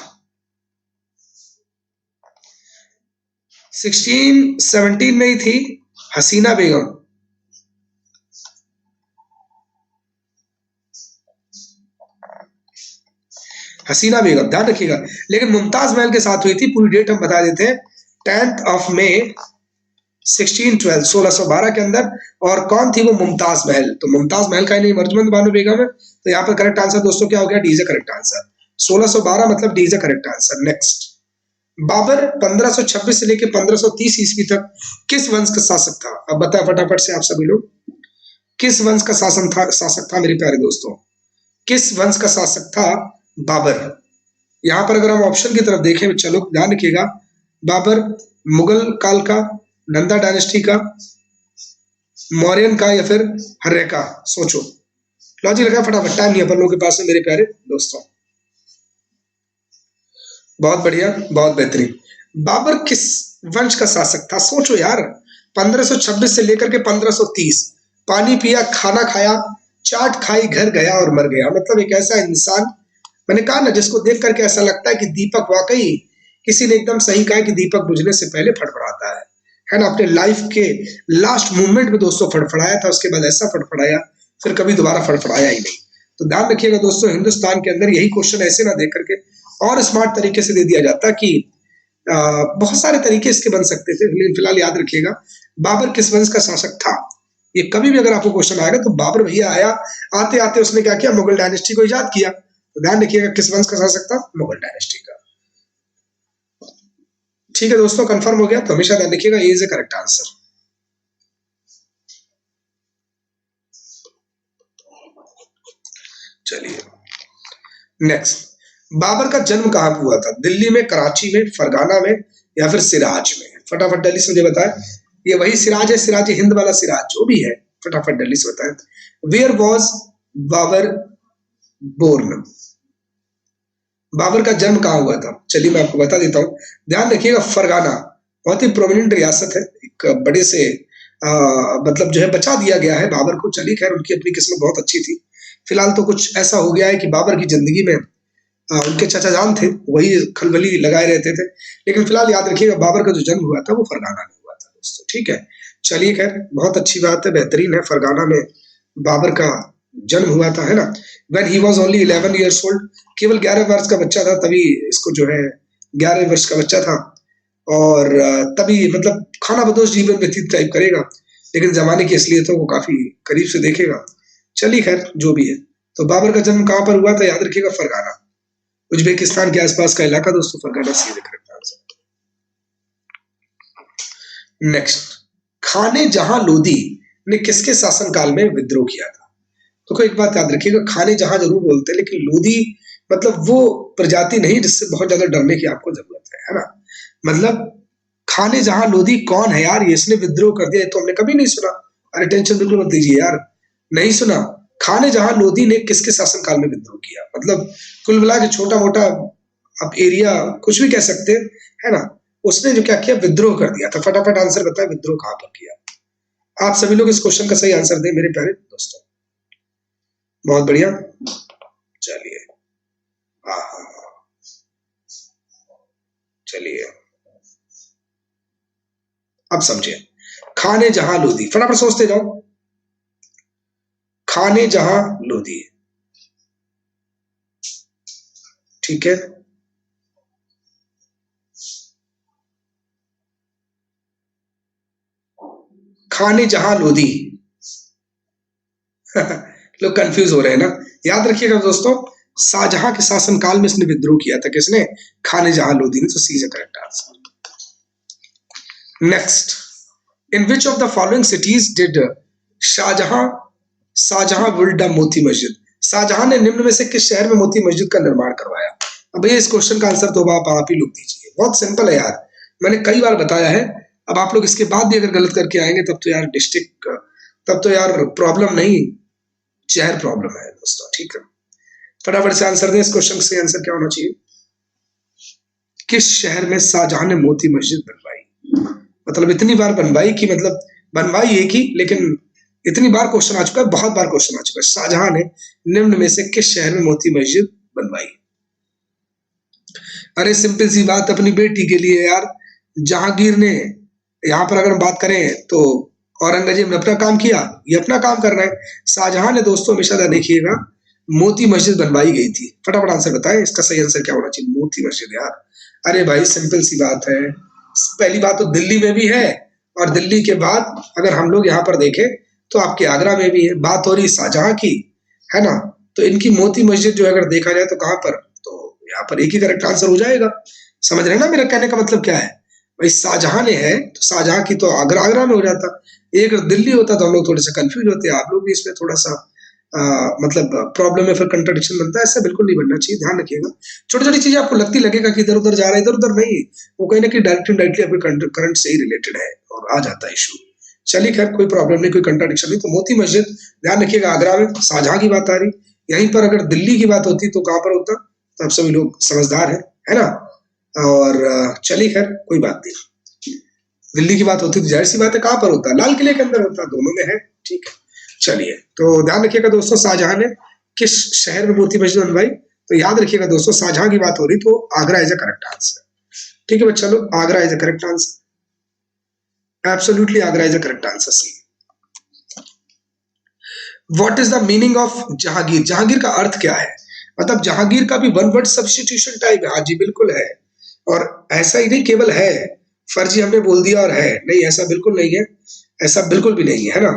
B: 1617 में ही थी हसीना बेगम। हसीना बेगम, ध्यान रखिएगा। लेकिन मुमताज महल के साथ हुई थी, पूरी डेट हम बता देते हैं, 10 मई 1612, 1612 के अंदर। और कौन थी वो? मुमताज महल। तो मुमताज महल का ही नहीं, अर्जुमंद बानो बेगम है। तो यहाँ पर करेक्ट आंसर दोस्तों क्या हो गया? D is correct answer. 1612 मतलब D is correct answer. Next, Babar 1526 से लेकर 1530 ईस्वी तक किस वंश का शासक था? अब बताएं फटाफट से आप सभी लोग, किस वंश का शासक था मेरे प्यारे दोस्तों? किस वंश का शासक था बाबर? यहाँ पर अगर हम ऑप्शन की तरफ देखें, चलो ध्यान रखिएगा, बाबर मुगल काल का, नंदा डायनेस्टी का, मौर्यन का, या फिर हर्रे का? सोचो, लॉजिक लगा फटाफट, टाइम नहीं अपन लोगों के पास है मेरे प्यारे दोस्तों। बहुत बढ़िया, बहुत बेहतरीन। बाबर किस वंश का शासक था? सोचो यार, 1526 से लेकर के 1530, पानी पिया, खाना खाया, चाट खाई, घर गया और मर गया। मतलब एक ऐसा इंसान, मैंने कहा ना, जिसको देख करके ऐसा लगता है कि दीपक, वाकई किसी ने एकदम सही कहा कि दीपक बुझने से पहले फड़फड़ाता है ना। अपने लाइफ के लास्ट मोमेंट में दोस्तों फड़फड़ाया था, उसके बाद ऐसा फड़फड़ाया फिर कभी दोबारा फड़फड़ाया ही नहीं। तो ध्यान रखिएगा दोस्तों, हिंदुस्तान के अंदर यही क्वेश्चन ऐसे ना देख करके और स्मार्ट तरीके से दे दिया जाता कि बहुत सारे तरीके इसके बन सकते थे। लेकिन फिलहाल याद रखिएगा, बाबर किस वंश का शासक था। ये कभी भी अगर आपको क्वेश्चन आएगा तो बाबर भैया आया, आते आते उसने क्या किया? मुगल डायनेस्टी को इजाद किया। तो ध्यान रखिएगा, किस वंश का शासक था? मुगल डायनेस्टी का। ठीक है दोस्तों, कंफर्म हो गया? तो हमेशा ध्यान रखिएगा, ये इज करेक्ट आंसर। चलिए नेक्स्ट, बाबर का जन्म कहां हुआ था? दिल्ली में, कराची में, फरगाना में, या फिर सिराज में? फटाफट जल्दी से मुझे बताएं। ये वही सिराज है, सिराज हिंद वाला सिराज जो भी है, फटाफट जल्दी से बताएं। Where was Babar born? Babar का जन्म कहाँ हुआ था? चलिए मैं आपको बता देता हूँ, ध्यान रखिएगा, फरगाना बहुत ही प्रोमिनेंट रियासत है, एक बड़े से मतलब जो है बचा दिया गया है बाबर को। चलिए खैर, उनकी अपनी किस्मत बहुत अच्छी थी। फिलहाल तो कुछ ऐसा हो गया है कि बाबर की जिंदगी में उनके चाचा जान थे, वही खलबली लगाए रहते थे। लेकिन फिलहाल याद रखिएगा, बाबर का जो जन्म हुआ था वो फरगाना में हुआ था दोस्तों। ठीक है, चलिए खैर, बहुत अच्छी बात है, बेहतरीन है। फरगाना में बाबर का जन्म हुआ था, है ना। When he was only 11 years old, केवल 11 वर्ष का बच्चा था, तभी इसको जो है 11 वर्ष का बच्चा था, और तभी मतलब खाना बदोश जीवन व्यतीत टाइप करेगा, लेकिन जमाने की असलियतों को काफी करीब से देखेगा। चलिए खैर, जो भी है। तो बाबर का जन्म कहाँ पर हुआ था, याद रखिएगा, फरगाना, उज्बेकिस्तान के आसपास का इलाका दोस्तों, फरगाना सीधे करेक्ट आंसर। नेक्स्ट, खाने जहां लोदी ने किसके शासनकाल में विद्रोह किया था? तो एक बात याद रखिएगा, खाने जहां जरूर बोलते हैं, लेकिन लोदी मतलब वो प्रजाति नहीं जिससे बहुत ज्यादा डरने की आपको जरूरत है ना। मतलब खाने जहां लोदी कौन है यार, ये इसने विद्रोह कर दिया, ये तो हमने कभी नहीं सुना। अरे टेंशन बिल्कुल मत लीजिए यार, नहीं सुना। खाने जहां लोदी ने किसके शासनकाल में विद्रोह किया, मतलब कुल मिला के छोटा मोटा आप एरिया कुछ भी कह सकते हैं, है ना। उसने जो क्या किया, विद्रोह कर दिया था। फटाफट आंसर बताए, विद्रोह कहां पर किया? आप सभी लोग इस क्वेश्चन का सही आंसर दें मेरे प्यारे दोस्तों। बहुत बढ़िया, चलिए। हाँ हाँ हाँ, चलिए अब समझिए। खाने जहां लोदी, फटाफट सोचते जाओ। खाने जहां लोदी, ठीक है। खाने जहां लोदी लोग कंफ्यूज हो रहे हैं ना। याद रखिएगा दोस्तों, शाहजहां के शासनकाल में इसने विद्रोह किया था। किसने? खाने जहां लोदी ने। तो C is correct answer. Next, in which of the following cities did Shah Jahan Shah Jahan build the Moti Masjid? Shahjahan ने निम्न में से किस शहर में मोती मस्जिद का निर्माण करवाया? अब भैया इस क्वेश्चन का आंसर तो आप ही लोग दीजिए, बहुत सिंपल है यार, मैंने कई बार बताया है। अब आप लोग इसके बाद भी अगर गलत करके आएंगे तब तो यार डिस्ट्रिक्ट, तब तो यार प्रॉब्लम नहीं, शहर प्रॉब्लम है दोस्तों, ठीक है। फटाफट से आंसर दें, इस क्वेश्चन से आंसर क्या होना चाहिए? किस शहर में शाहजहां ने मोती मस्जिद बनवाई? मतलब इतनी बार बनवाई कि मतलब बनवाई एक ही, लेकिन इतनी बार क्वेश्चन आ चुका है, बहुत बार क्वेश्चन आ चुका है। शाहजहां ने निम्न में से किस शहर में मोती मस्जिद बनवाई? अरे सिंपल सी बात, अपनी बेटी के लिए यार। जहांगीर ने, यहाँ पर अगर हम बात करें तो औरंगजेब ने अपना काम किया, ये अपना काम कर रहा है। शाहजहां ने दोस्तों हमेशा ध्यान देखिएगा, मोती मस्जिद बनवाई गई थी। फटाफट आंसर बताएं, इसका सही आंसर क्या होना चाहिए? मोती मस्जिद यार। अरे भाई सिंपल सी बात है। पहली बात तो दिल्ली में भी है, और दिल्ली के बाद अगर हम लोग यहाँ पर देखें तो आपके आगरा में भी है। बात हो रही शाहजहां की, है ना। तो इनकी मोती मस्जिद जो है अगर देखा जाए तो कहाँ पर, तो यहाँ पर एक ही करेक्ट आंसर हो जाएगा। समझ रहे हैं ना मेरा कहने का मतलब क्या है? भाई शाहजहां ने है तो शाहजहां की तो आगरा आगरा में हो जाता, एक दिल्ली होता तो हम लोग थोड़े से कंफ्यूज होते। आप लोग भी इसमें थोड़ा सा मतलब प्रॉब्लम में फिर कंट्रडिक्शन बनता है, ऐसा बिल्कुल नहीं बनना चाहिए, ध्यान रखिएगा। छोटी छोटी चीजें आपको लगती लगेगा कि इधर उधर जा रहा है, इधर उधर नहीं, वो कहीं ना कहीं डायरेक्टली डायरेक्टली आपके करंट से ही रिलेटेड है और आ जाता है इशू। चलिए खैर, कोई प्रॉब्लम नहीं, कोई कंट्राडिक्शन नहीं। तो मोती मस्जिद ध्यान रखिएगा, आगरा में शाहजहां की बात आ रही। यहीं पर अगर दिल्ली की बात होती तो कहाँ पर होता? तो आप सभी लोग समझदार है ना। और चलिए खैर, कोई बात नहीं। दिल्ली की बात होती तो जाहिर सी बात है कहाँ पर होता, लाल किले के अंदर होता, दोनों में है, ठीक है। चलिए, तो ध्यान रखिएगा दोस्तों, शाहजहां ने किस शहर में मोती मस्जिद बनवाई? तो याद रखिएगा दोस्तों, शाहजहां की बात हो रही तो Agra is a correct answer. ठीक है बच्चा लोग, Agra is a correct answer, absolutely Agra is a correct answer C. What is the meaning of Jahangir? Jahangir का अर्थ क्या है? मतलब जहांगीर का भी वन वर्ड सब्स्टिट्यूशन टाइप है? हाँ जी बिल्कुल है। और ऐसा ही नहीं केवल है, फर्जी हमने बोल दिया और है नहीं, ऐसा बिल्कुल नहीं है, ऐसा बिल्कुल भी नहीं है ना।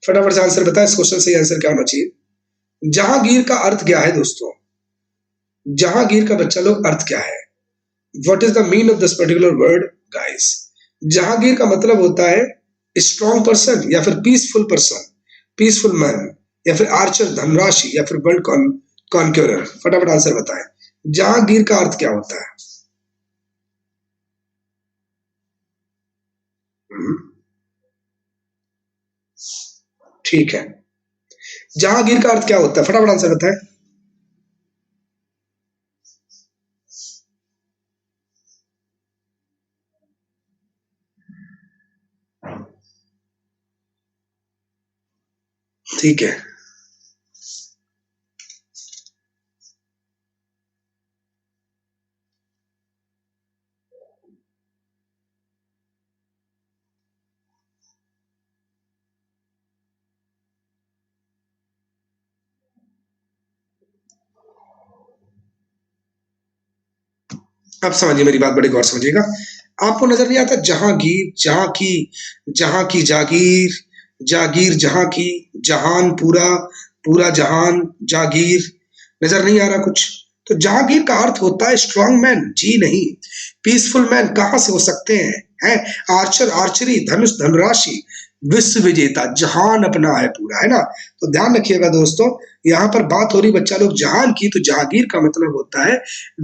B: फटाफट से आंसर बताए, इस क्वेश्चन से आंसर क्या होना चाहिए? जहांगीर का अर्थ क्या है दोस्तों? जहांगीर का बच्चा लोग अर्थ क्या है? What is the mean of this particular word guys? Jahangir का मतलब होता है स्ट्रॉन्ग पर्सन, या फिर पीसफुल पर्सन, पीसफुल मैन, या फिर आर्चर धनराशि, या फिर वर्ल्ड कॉन्क्योरर। फटाफट आंसर बताएं, जहांगीर का अर्थ क्या होता है? हम्म, ठीक है, जहांगीर का अर्थ क्या होता है? फटाफट आंसर बताएं। ठीक है, अब समझिए मेरी बात, बड़ी गौर समझिएगा। आपको नजर नहीं आता जहांगीर, जहां की जागीर, जागीर जहां की, जहान पूरा, पूरा जहान, जागीर, नजर नहीं आ रहा कुछ? तो जहांगीर का अर्थ होता है स्ट्रॉन्ग मैन, जी नहीं। पीसफुल मैन कहां से हो सकते हैं? आर्चर, आर्चरी, धनुष, धनराशि, विश्व विजेता, जहान अपना है पूरा, है ना? तो ध्यान रखिएगा दोस्तों, यहाँ पर बात हो रही बच्चा लोग जहान की, तो जहांगीर का मतलब होता है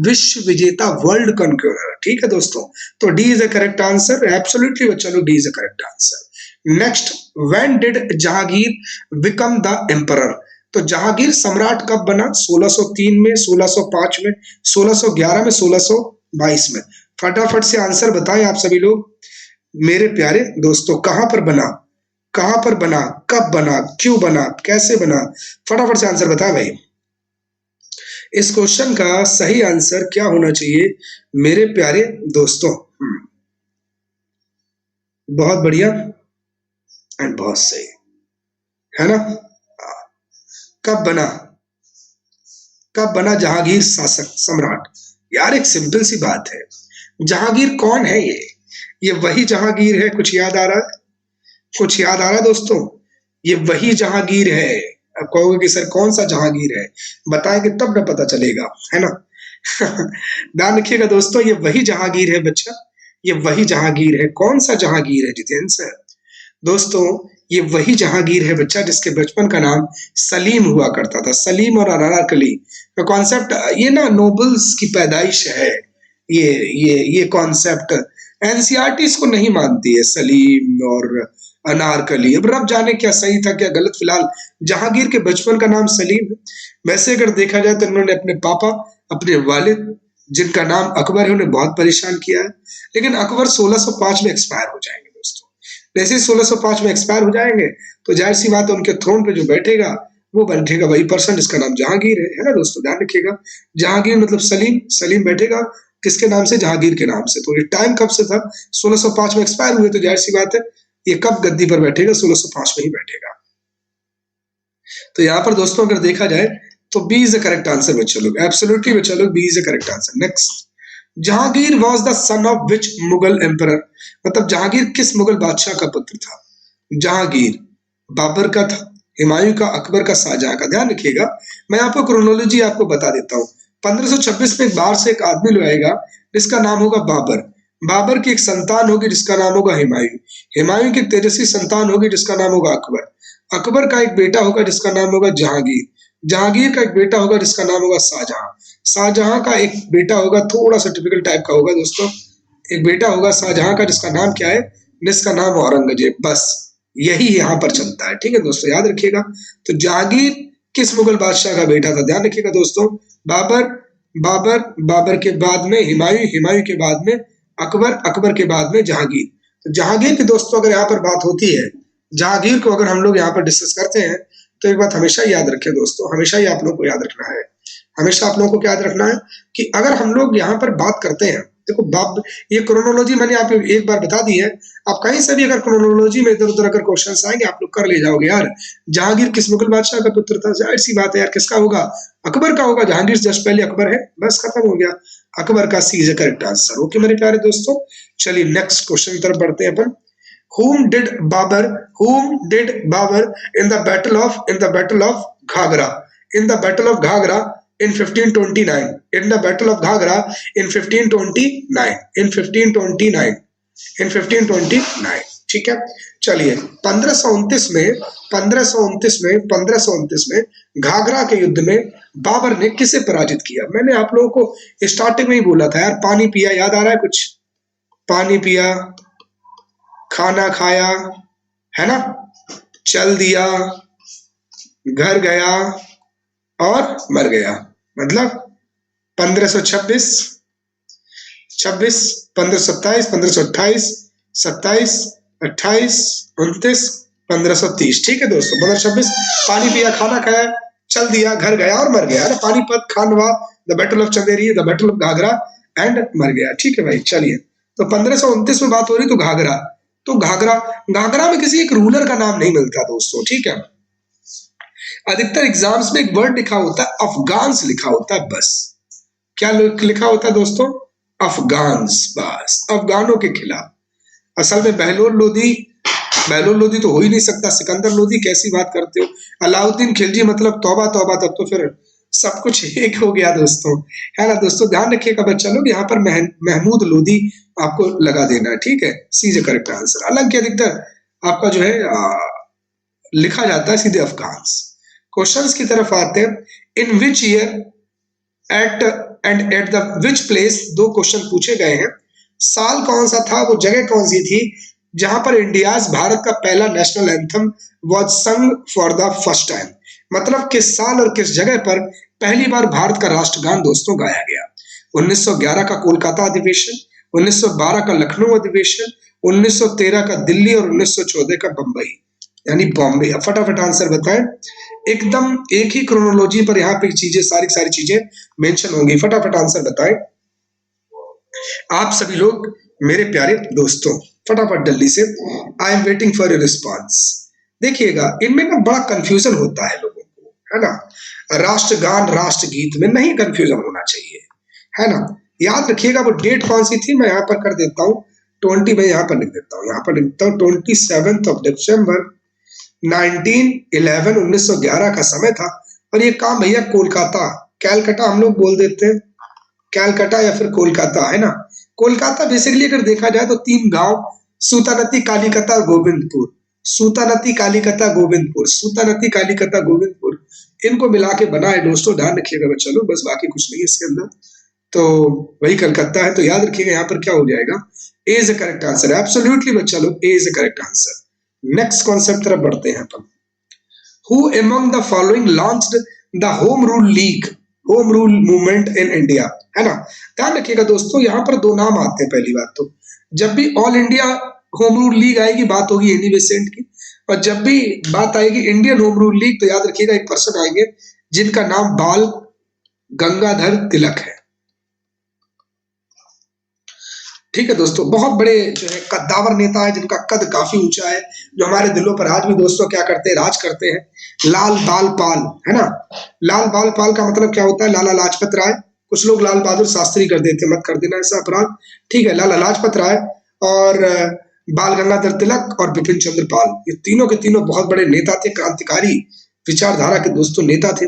B: विश्व विजेता, वर्ल्ड कॉन्करर। ठीक है दोस्तों, तो D is a correct answer, absolutely बच्चा लोग, D is a correct answer. Next, when did Jahangir become the emperor? तो जहांगीर सम्राट कब बना? 1603 में, 1605 में, 1611 में, 1622 में। फटाफट से आंसर बताएं आप सभी लोग मेरे प्यारे दोस्तों, कहां पर बना, कहां पर बना, कब बना, क्यों बना, कैसे बना? फटाफट से आंसर बताएं भाई। इस क्वेश्चन का सही आंसर क्या होना चाहिए मेरे प्यारे दोस्तों? बहुत बढ़िया एंड बहुत सही, है ना? कब बना, कब बना जहांगीर शासक सम्राट? यार एक सिंपल सी बात है, जहांगीर कौन है ये वही जहांगीर है? कुछ याद आ रहा है? कुछ याद आ रहा है दोस्तों? ये वही जहांगीर है। अब कहोगे कि सर कौन सा जहांगीर है, बताएंगे तब न पता चलेगा, है ना? ध्यान रखिएगा दोस्तों, ये वही जहांगीर है बच्चा, ये वही जहांगीर है। कौन सा जहांगीर है जितेंद्र सर? दोस्तों ये वही जहांगीर है बच्चा जिसके बचपन का नाम सलीम हुआ करता था। सलीम और अनारकली का कॉन्सेप्ट, ये ना नोबल्स की पैदाइश है। ये कॉन्सेप्ट एनसीईआरटी इसको नहीं मानती है, सलीम और अनारकली। अब रब जाने क्या सही था क्या गलत, फिलहाल जहांगीर के बचपन का नाम सलीम है। वैसे अगर देखा जाए तो इन्होंने अपने पापा, अपने वालिद जिनका नाम अकबर है, उन्हें बहुत परेशान किया है। लेकिन अकबर 1605 में एक्सपायर हो जाएंगे दोस्तों। जैसे ही 1605 में एक्सपायर हो जाएंगे तो जाहिर सी बात है उनके थ्रोन पे जो बैठेगा वो बैठेगा वही पर्सन जिसका नाम जहांगीर है ना दोस्तों? ध्यान रखिएगा, जहांगीर मतलब सलीम, सलीम बैठेगा किसके नाम से? जहांगीर के नाम से। तो ये टाइम कब से था? 1605 में एक्सपायर हुए, तो जाहिर सी बात है ये कब गद्दी पर बैठेगा? 1605 में ही बैठेगा। तो यहाँ पर दोस्तों अगर देखा जाए तो B is the correct answer बच्चा लोग, एब्सोल्युटली बच्चा लोग, B is the correct answer. Next, Jahangir was the son of which Mughal emperor? मतलब जहांगीर किस मुगल बादशाह का पुत्र था? जहांगीर बाबर का था, हुमायूं का, अकबर का, शाहजहां का? ध्यान रखिएगा, मैं आपको क्रोनोलॉजी आपको बता देता हूँ। 1526 में बाहर से एक आदमी लाएगा जिसका नाम होगा बाबर। बाबर की एक संतान होगी जिसका नाम होगा हुमायूं। हुमायूं की एक तेजस्वी संतान होगी जिसका नाम होगा अकबर। अकबर का एक बेटा होगा जिसका नाम होगा जहांगीर। जहांगीर का एक बेटा होगा जिसका नाम होगा शाहजहां। शाहजहां का एक बेटा होगा, थोड़ा सा टिपिकल टाइप का होगा दोस्तों, एक बेटा होगा शाहजहां का जिसका नाम क्या है? जिसका नाम औरंगजेब। बस यही यहाँ पर चलता है, ठीक है दोस्तों, याद रखिएगा। तो जहांगीर किस मुगल बादशाह का बेटा था? ध्यान रखिएगा दोस्तों, बाबर, बाबर, बाबर के बाद में हुमायूं, हुमायूं के बाद में अकबर, अकबर के बाद में जहांगीर। तो जहांगीर की दोस्तों अगर यहाँ पर बात होती है, जहांगीर को अगर हम लोग यहाँ पर डिस्कस करते हैं तो एक बात हमेशा याद रखें दोस्तों, हमेशा ही आप लोग को याद रखना है, हमेशा आप लोगों को क्या याद रखना है कि अगर हम लोग यहाँ पर बात करते हैं, देखो बाप, ये क्रोनोलॉजी मैंने आपको एक बार बता दी है। आप कहीं से भी अगर क्रोनोलॉजी में इधर उधर अगर क्वेश्चंस आएंगे आप लोग कर ले जाओगे यार। जहांगीर किस मुगल बादशाह का पुत्र था? जाहिर सी बात है यार, किसका होगा? अकबर का होगा। जहांगीर से जस्ट पहले अकबर है, बस खत्म हो गया। अकबर का C is the correct answer. Okay मेरे प्यारे दोस्तों, चलिए नेक्स्ट क्वेश्चन की तरफ बढ़ते हैं अपन। whom did Babur in the battle of Ghagra, in the battle of Ghagra in 1529, in the battle of Ghagra in 1529, in 1529, in 1529, ठीक है? चलिए 1529 में 1529 में घाघरा के युद्ध में बाबर ने किसे पराजित किया? मैंने आप लोगों को स्टार्टिंग में ही बोला था यार, पानी पिया, याद आ रहा है कुछ? पानी पिया, खाना खाया, है ना, चल दिया, घर गया और मर गया। मतलब 1526, 26, 1527, 1528, 27, 28, 29, 1530, ठीक है दोस्तों? 1526 पानी पिया, खाना खाया, चल दिया, घर गया और मर गया। Panipat, Khanwa, the battle of Chanderi, the battle of Ghaghra and मर गया, ठीक है भाई? चलिए, तो 1529 में बात हो रही तो घाघरा, तो घाघरा, घाघरा में किसी एक रूलर का नाम नहीं मिलता दोस्तों, ठीक है? अधिकतर एग्जाम्स में एक वर्ड लिखा होता है, अफगान्स लिखा होता है, बस। क्या लिखा होता है दोस्तों? अफगान्स, बस अफगानों के खिलाफ। असल में बहलोल लोदी तो हो ही नहीं सकता, सिकंदर लोदी कैसी बात करते हो, अलाउद्दीन खिलजी, मतलब तौबा तौबा, तब तो फिर सब कुछ एक हो गया दोस्तों, है ना दोस्तों। ध्यान रखिएगा बच्चा लोग, यहाँ पर महमूद लोदी आपको लगा देना है, ठीक है, सी इज करेक्ट आंसर। हालांकि अधिकतर आपका जो है लिखा जाता है सीधे अफगान्स। क्वेश्चंस की तरफ आते हैं। In which year at at the which place, दो क्वेश्चन पूछे गए हैं। साल कौन सा था, वो जगह कौन सी थी जहां पर इंडियाज, भारत का पहला नेशनल एंथम वाज संग फॉर द फर्स्ट टाइम, मतलब किस साल और किस जगह पर पहली बार भारत का राष्ट्रगान दोस्तों गाया गया। 1911 का कोलकाता अधिवेशन, 1912 का लखनऊ अधिवेशन, 1913 का दिल्ली और 1914 का बंबई यानी बॉम्बे। अब फटाफट आंसर बताएं, एकदम एक ही क्रोनोलॉजी पर यहाँ पे चीजें सारी चीजें मेंशन होंगी। फटाफट आंसर बताएं आप सभी लोग मेरे प्यारे दोस्तों, फटाफट जल्दी से। I am waiting for your response. देखिएगा इनमें ना बड़ा कंफ्यूजन होता है लोगों को, है ना, राष्ट्रगान राष्ट्रगीत में नहीं कंफ्यूजन होना चाहिए, है ना। याद रखिएगा वो डेट कौन सी थी, मैं यहाँ पर कर देता हूँ 20, मैं यहाँ पर लिख देता हूँ, यहाँ पर लिख देता हूँ 27 दिसंबर 1911 का समय था। और ये काम भैया कोलकाता, कैलकाटा हम लोग बोल देते हैं, कैलकाटा या फिर कोलकाता, है ना। कोलकाता बेसिकली अगर देखा जाए तो 3 गांव, सूतानती, कालीकता, गोविंदपुर, सूतानती, कालीकता, गोविंदपुर, सूतानती, कालीकता, गोविंदपुर, इनको मिला के बना है दोस्तों। ध्यान रखिएगा बच्चा लोग, बस बाकी कुछ नहीं है इसके अंदर, तो वही कलकत्ता है। तो याद रखिएगा यहाँ पर क्या हो जाएगा, A is the correct answer, absolutely बच्चा लोग, A is the correct answer. Next concept तरफ बढ़ते हैं अपन। Who among the following launched the Home Rule League, home rule movement in India, है ना। ध्यान रखिएगा दोस्तों, यहाँ पर 2 नाम आते हैं। पहली बात तो जब भी all India home rule league आएगी बात होगी एनी बेसेंट की, और जब भी बात आएगी इंडियन होम रूल लीग तो याद रखिएगा एक पर्सन आएंगे जिनका नाम बाल गंगाधर तिलक है। ठीक है दोस्तों, बहुत बड़े जो है कद्दावर नेता है जिनका कद काफी ऊंचा है, जो हमारे दिलों पर आज भी दोस्तों क्या करते हैं, राज करते हैं। लाल बाल पाल, है ना। लाल बाल पाल का मतलब क्या होता है, लाला लाजपत राय, कुछ लोग लाल बहादुर शास्त्री कर देते, मत कर देना ऐसा अपराध, ठीक है। लाला लाजपत राय और बाल गंगाधर तिलक और बिपिन चंद्र पाल, ये तीनों के तीनों बहुत बड़े नेता थे, क्रांतिकारी विचारधारा के दोस्तों नेता थे।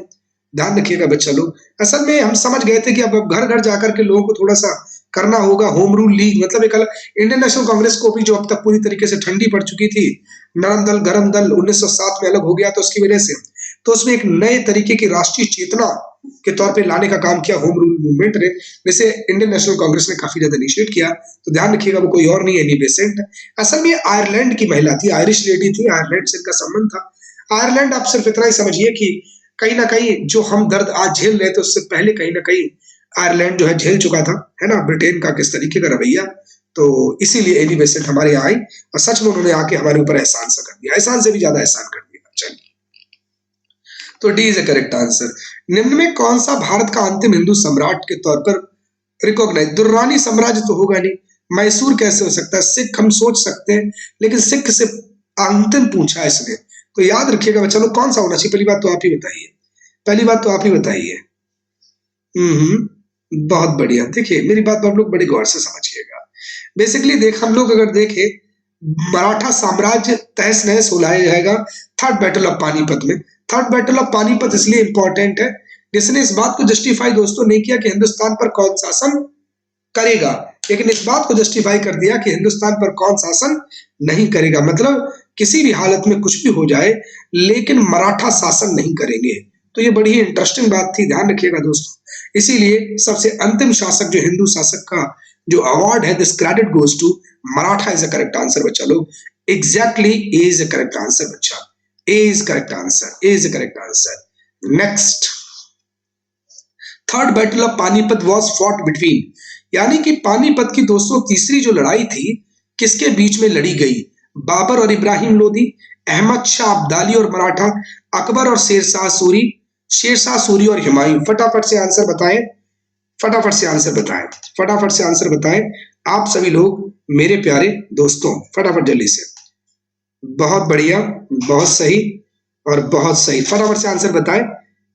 B: ध्यान रखिएगा बच्चा लोग। असल में हम समझ गए थे कि अब घर घर जाकर के लोगों को थोड़ा सा करना होगा होम रूल लीग, मतलब एक अलग इंडियन नेशनल कांग्रेस को भी जो अब तक पूरी तरीके से ठंडी पड़ चुकी थी, नरम दल गरम दल 1907 में अलग हो गया, तो उसकी वजह से तो उसमें एक नए तरीके की राष्ट्रीय चेतना के तौर पे लाने का काम किया होम रूल मूवमेंट ने, वैसे इंडियन नेशनल कांग्रेस ने काफी ज्यादा इनिशिएट किया। तो ध्यान रखिएगा वो कोई और नहीं है, एनी बेसेंट। असल में आयरलैंड की महिला थी, आयरिश लेडी थी, आयरलैंड से इनका संबंध था। आयरलैंड आप सिर्फ इतना ही समझिए कि कहीं ना कहीं जो हम दर्द आज झेल रहे थे उससे पहले कहीं ना कहीं आयरलैंड जो है झेल चुका था, है ना, ब्रिटेन का किस तरीके का रवैया। तो इसीलिए एनी बेसेंट हमारे यहाँ आई और सच में उन्होंने आके हमारे ऊपर एहसान सा कर दिया, एहसान से भी ज्यादा एहसान कर दिया। चलिए, तो D is a correct answer. निम्न में कौन सा भारत का अंतिम हिंदू सम्राट के तौर पर रिकॉग्नाइज, दुर्रानी साम्राज्य तो होगा नहीं, मैसूर कैसे हो सकता है, सिख हम सोच सकते हैं, लेकिन सिख से अंतिम पूछा है इसने, तो याद रखिएगा बच्चा लोग कौन सा होना चाहिए। पहली बात तो आप ही बताइए, पहली बात तो आप ही बताइए। बहुत बढ़िया। देखिए मेरी बात आप लोग बड़े गौर से समझिएगा। बेसिकली हम लोग अगर देखें मराठा साम्राज्य तहस नहस हो जाएगा थर्ड बैटल ऑफ पानीपत में। थर्ड बैटल ऑफ पानीपत इसलिए इंपॉर्टेंट है, जिसने इस बात को जस्टिफाई दोस्तों नहीं किया कि हिंदुस्तान पर कौन शासन करेगा, लेकिन इस बात को जस्टिफाई कर दिया कि हिंदुस्तान पर कौन शासन नहीं करेगा। मतलब किसी भी हालत में कुछ भी हो जाए लेकिन मराठा शासन नहीं करेंगे। तो ये बड़ी ही इंटरेस्टिंग बात थी, ध्यान रखिएगा दोस्तों। इसीलिए सबसे अंतिम शासक जो हिंदू शासक का जो अवार्ड है, this credit goes to Maratha is a correct answer बच्चा लोग। Exactly A is a correct answer बच्चा, A is correct answer, A is a correct answer. Next, third battle of Panipat was fought between, यानी कि पानीपत की दोस्तों तीसरी जो लड़ाई थी किसके बीच में लड़ी गई, बाबर और इब्राहिम लोदी, अहमद शाह अब्दाली और मराठा, अकबर और शेरशाह सूरी, शेरशाह सूरी और हुमायूं। फटाफट से आंसर बताएं, फटाफट से आंसर बताएं, फटाफट से आंसर बताएं आप सभी लोग मेरे प्यारे दोस्तों, फटाफट जल्दी से। बहुत बढ़िया, बहुत सही और बहुत सही, फटाफट से आंसर बताएं।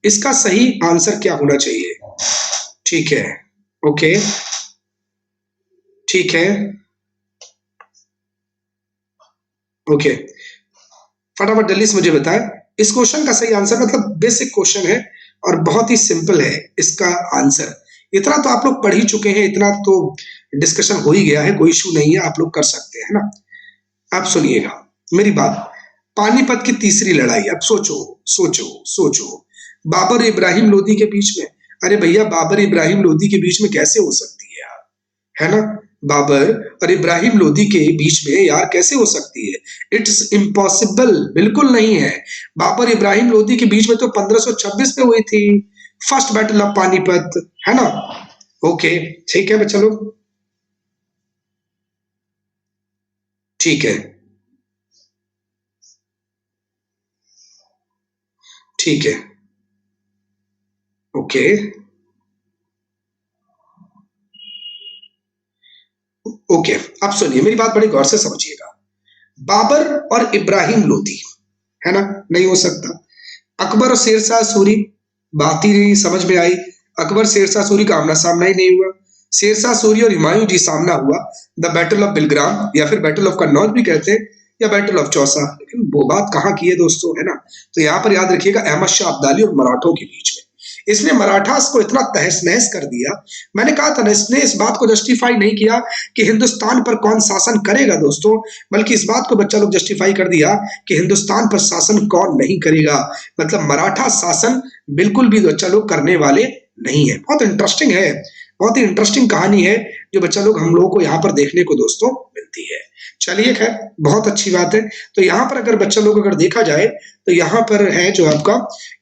B: इसका सही आंसर क्या होना चाहिए, ठीक है, ओके। ठीक है, ओके, फटाफट जल्दी से मुझे बताएं इस क्वेश्चन का सही आंसर। मतलब बेसिक क्वेश्चन है और बहुत ही सिंपल है इसका आंसर। इतना तो आप लोग पढ़ ही चुके हैं, इतना तो डिस्कशन हो ही गया है, कोई इशू नहीं है, आप लोग कर सकते हैं ना। आप सुनिएगा मेरी बात, पानीपत की तीसरी लड़ाई, अब सोचो सोचो सोचो, बाबर इब्राहिम लोदी के बीच में, अरे भैया बाबर इब्राहिम लोदी के बीच में कैसे हो सकती है यार, है ना, बाबर और इब्राहिम लोदी के बीच में यार कैसे हो सकती है, इट्स इम्पॉसिबल, बिल्कुल नहीं है। बाबर इब्राहिम लोदी के बीच में तो 1526 में हुई थी फर्स्ट बैटल ऑफ पानीपत, है ना। ओके ठीक है चलो, ठीक है, ठीक है, ओके, ओके। अब सुनिए मेरी बात बड़ी गौर से समझिएगा, बाबर और इब्राहिम लोदी, है ना, नहीं हो सकता। अकबर और शेरशाह सूरी, बात ही नहीं समझ में आई। अकबर शेरशाह सूरी का आमना सामना ही नहीं हुआ। शेरशाह सूरी और हुमायूं जी सामना हुआ, द बैटल ऑफ बिलग्राम या फिर बैटल ऑफ कन्नौज भी कहते हैं, या बैटल ऑफ चौसा, लेकिन वो बात कहाँ की है दोस्तों, है ना। तो यहाँ पर याद रखिएगा अहमद शाह अब्दाली और मराठों के बीच में, इसने मराठास को इतना तहस नहस कर दिया। मैंने कहा था ना, इसने इस बात को जस्टिफाई नहीं किया कि हिंदुस्तान पर कौन शासन करेगा दोस्तों, बल्कि इस बात को बच्चा लोग जस्टिफाई कर दिया कि हिंदुस्तान पर शासन कौन नहीं करेगा। मतलब मराठा शासन बिल्कुल भी बच्चा लोग करने वाले नहीं है। बहुत इंटरेस्टिंग है, बहुत ही इंटरेस्टिंग कहानी है जो बच्चा लोग हम लोगों को यहाँ पर देखने को दोस्तों मिलती है। चलिए खैर बहुत अच्छी बात है। तो यहाँ पर अगर बच्चा लोग अगर देखा जाए तो यहाँ पर है जो आपका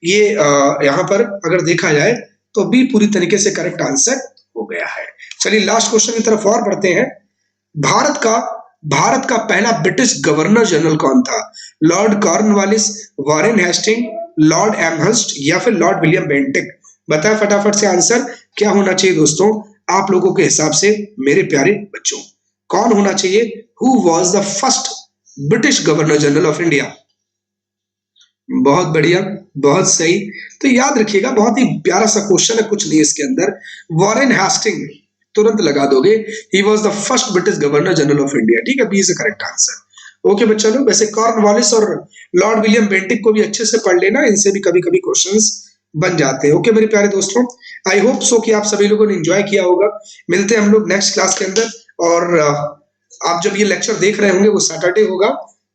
B: ये यहाँ पर अगर देखा जाए तो बी पूरी तरीके से करेक्ट आंसर हो गया है। चलिए लास्ट क्वेश्चन की तरफ और बढ़ते हैं। भारत का पहला ब्रिटिश गवर्नर जनरल कौन था? Lord Cornwallis, Warren Hasting, lord Amherst या फिर लॉर्ड विलियम बेंटिक? बताएं फटाफट से आंसर क्या होना चाहिए दोस्तों आप लोगों के हिसाब से मेरे प्यारे बच्चों, कौन होना चाहिए? Who was the first British governor general of India? बहुत बढ़िया, बहुत सही। तो याद रखिएगा बहुत ही प्यारा सा क्वेश्चन है, कुछ नहीं इसके अंदर, वॉरेन हेस्टिंग, तुरंत लगा दोगे, he was the first British governor general of India. ठीक है, B is the correct answer. Okay बच्चा लोग, वैसे कॉर्नवालिस और लॉर्ड विलियम बेंटिक को भी अच्छे से पढ़ लेना, इनसे भी कभी कभी क्वेश्चंस बन जाते हैं। ओके मेरे प्यारे दोस्तों, आई होप सो कि आप सभी लोगों ने एंजॉय किया होगा। मिलते हैं हम लोग नेक्स्ट क्लास के अंदर, और आप जब ये लेक्चर देख रहे होंगे वो सैटरडे होगा,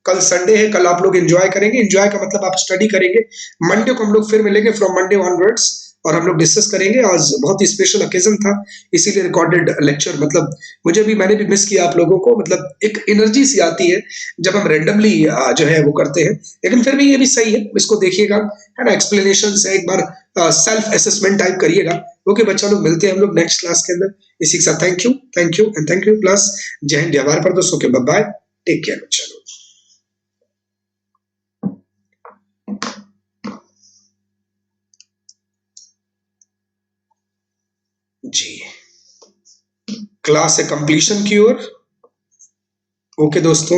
B: कल संडे है, कल आप लोग एंजॉय करेंगे। एंजॉय का मतलब आप स्टडी करेंगे। मंडे को हम लोग फिर मिलेंगे, फ्रॉम मंडे ऑनवर्ड्स, और हम लोग डिस्कस करेंगे। आज बहुत ही स्पेशल ओकेजन था, इसीलिए रिकॉर्डेड लेक्चर, मतलब मैंने भी मिस किया आप लोगों को। मतलब एक एनर्जी सी आती है जब हम रेंडमली जो है वो करते हैं, लेकिन फिर भी ये भी सही है, इसको देखिएगा, है ना। एक्सप्लेनेशन है, एक बार सेल्फ असेसमेंट टाइप करिएगा। ओके बच्चा लोग, मिलते हैं हम लोग नेक्स्ट क्लास के अंदर इसी के साथ। Thank you and thank you plus जय हिंद, जय भारत पर दोस्तों के, बाय, टेक केयर बच्चा लोग। जी क्लास है कंप्लीशन की ओर। ओके दोस्तों,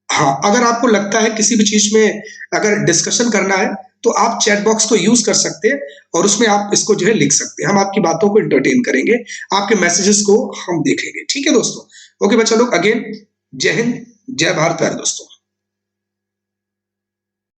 B: हाँ अगर आपको लगता है किसी भी चीज में अगर डिस्कशन करना है तो आप चैट बॉक्स को यूज कर सकते हैं, और उसमें आप इसको जो है लिख सकते हैं। हम आपकी बातों को एंटरटेन करेंगे, आपके मैसेजेस को हम देखेंगे। ठीक है दोस्तों, ओके बच्चा लोग, अगेन जय हिंद, जय भारत प्यारे दोस्तों।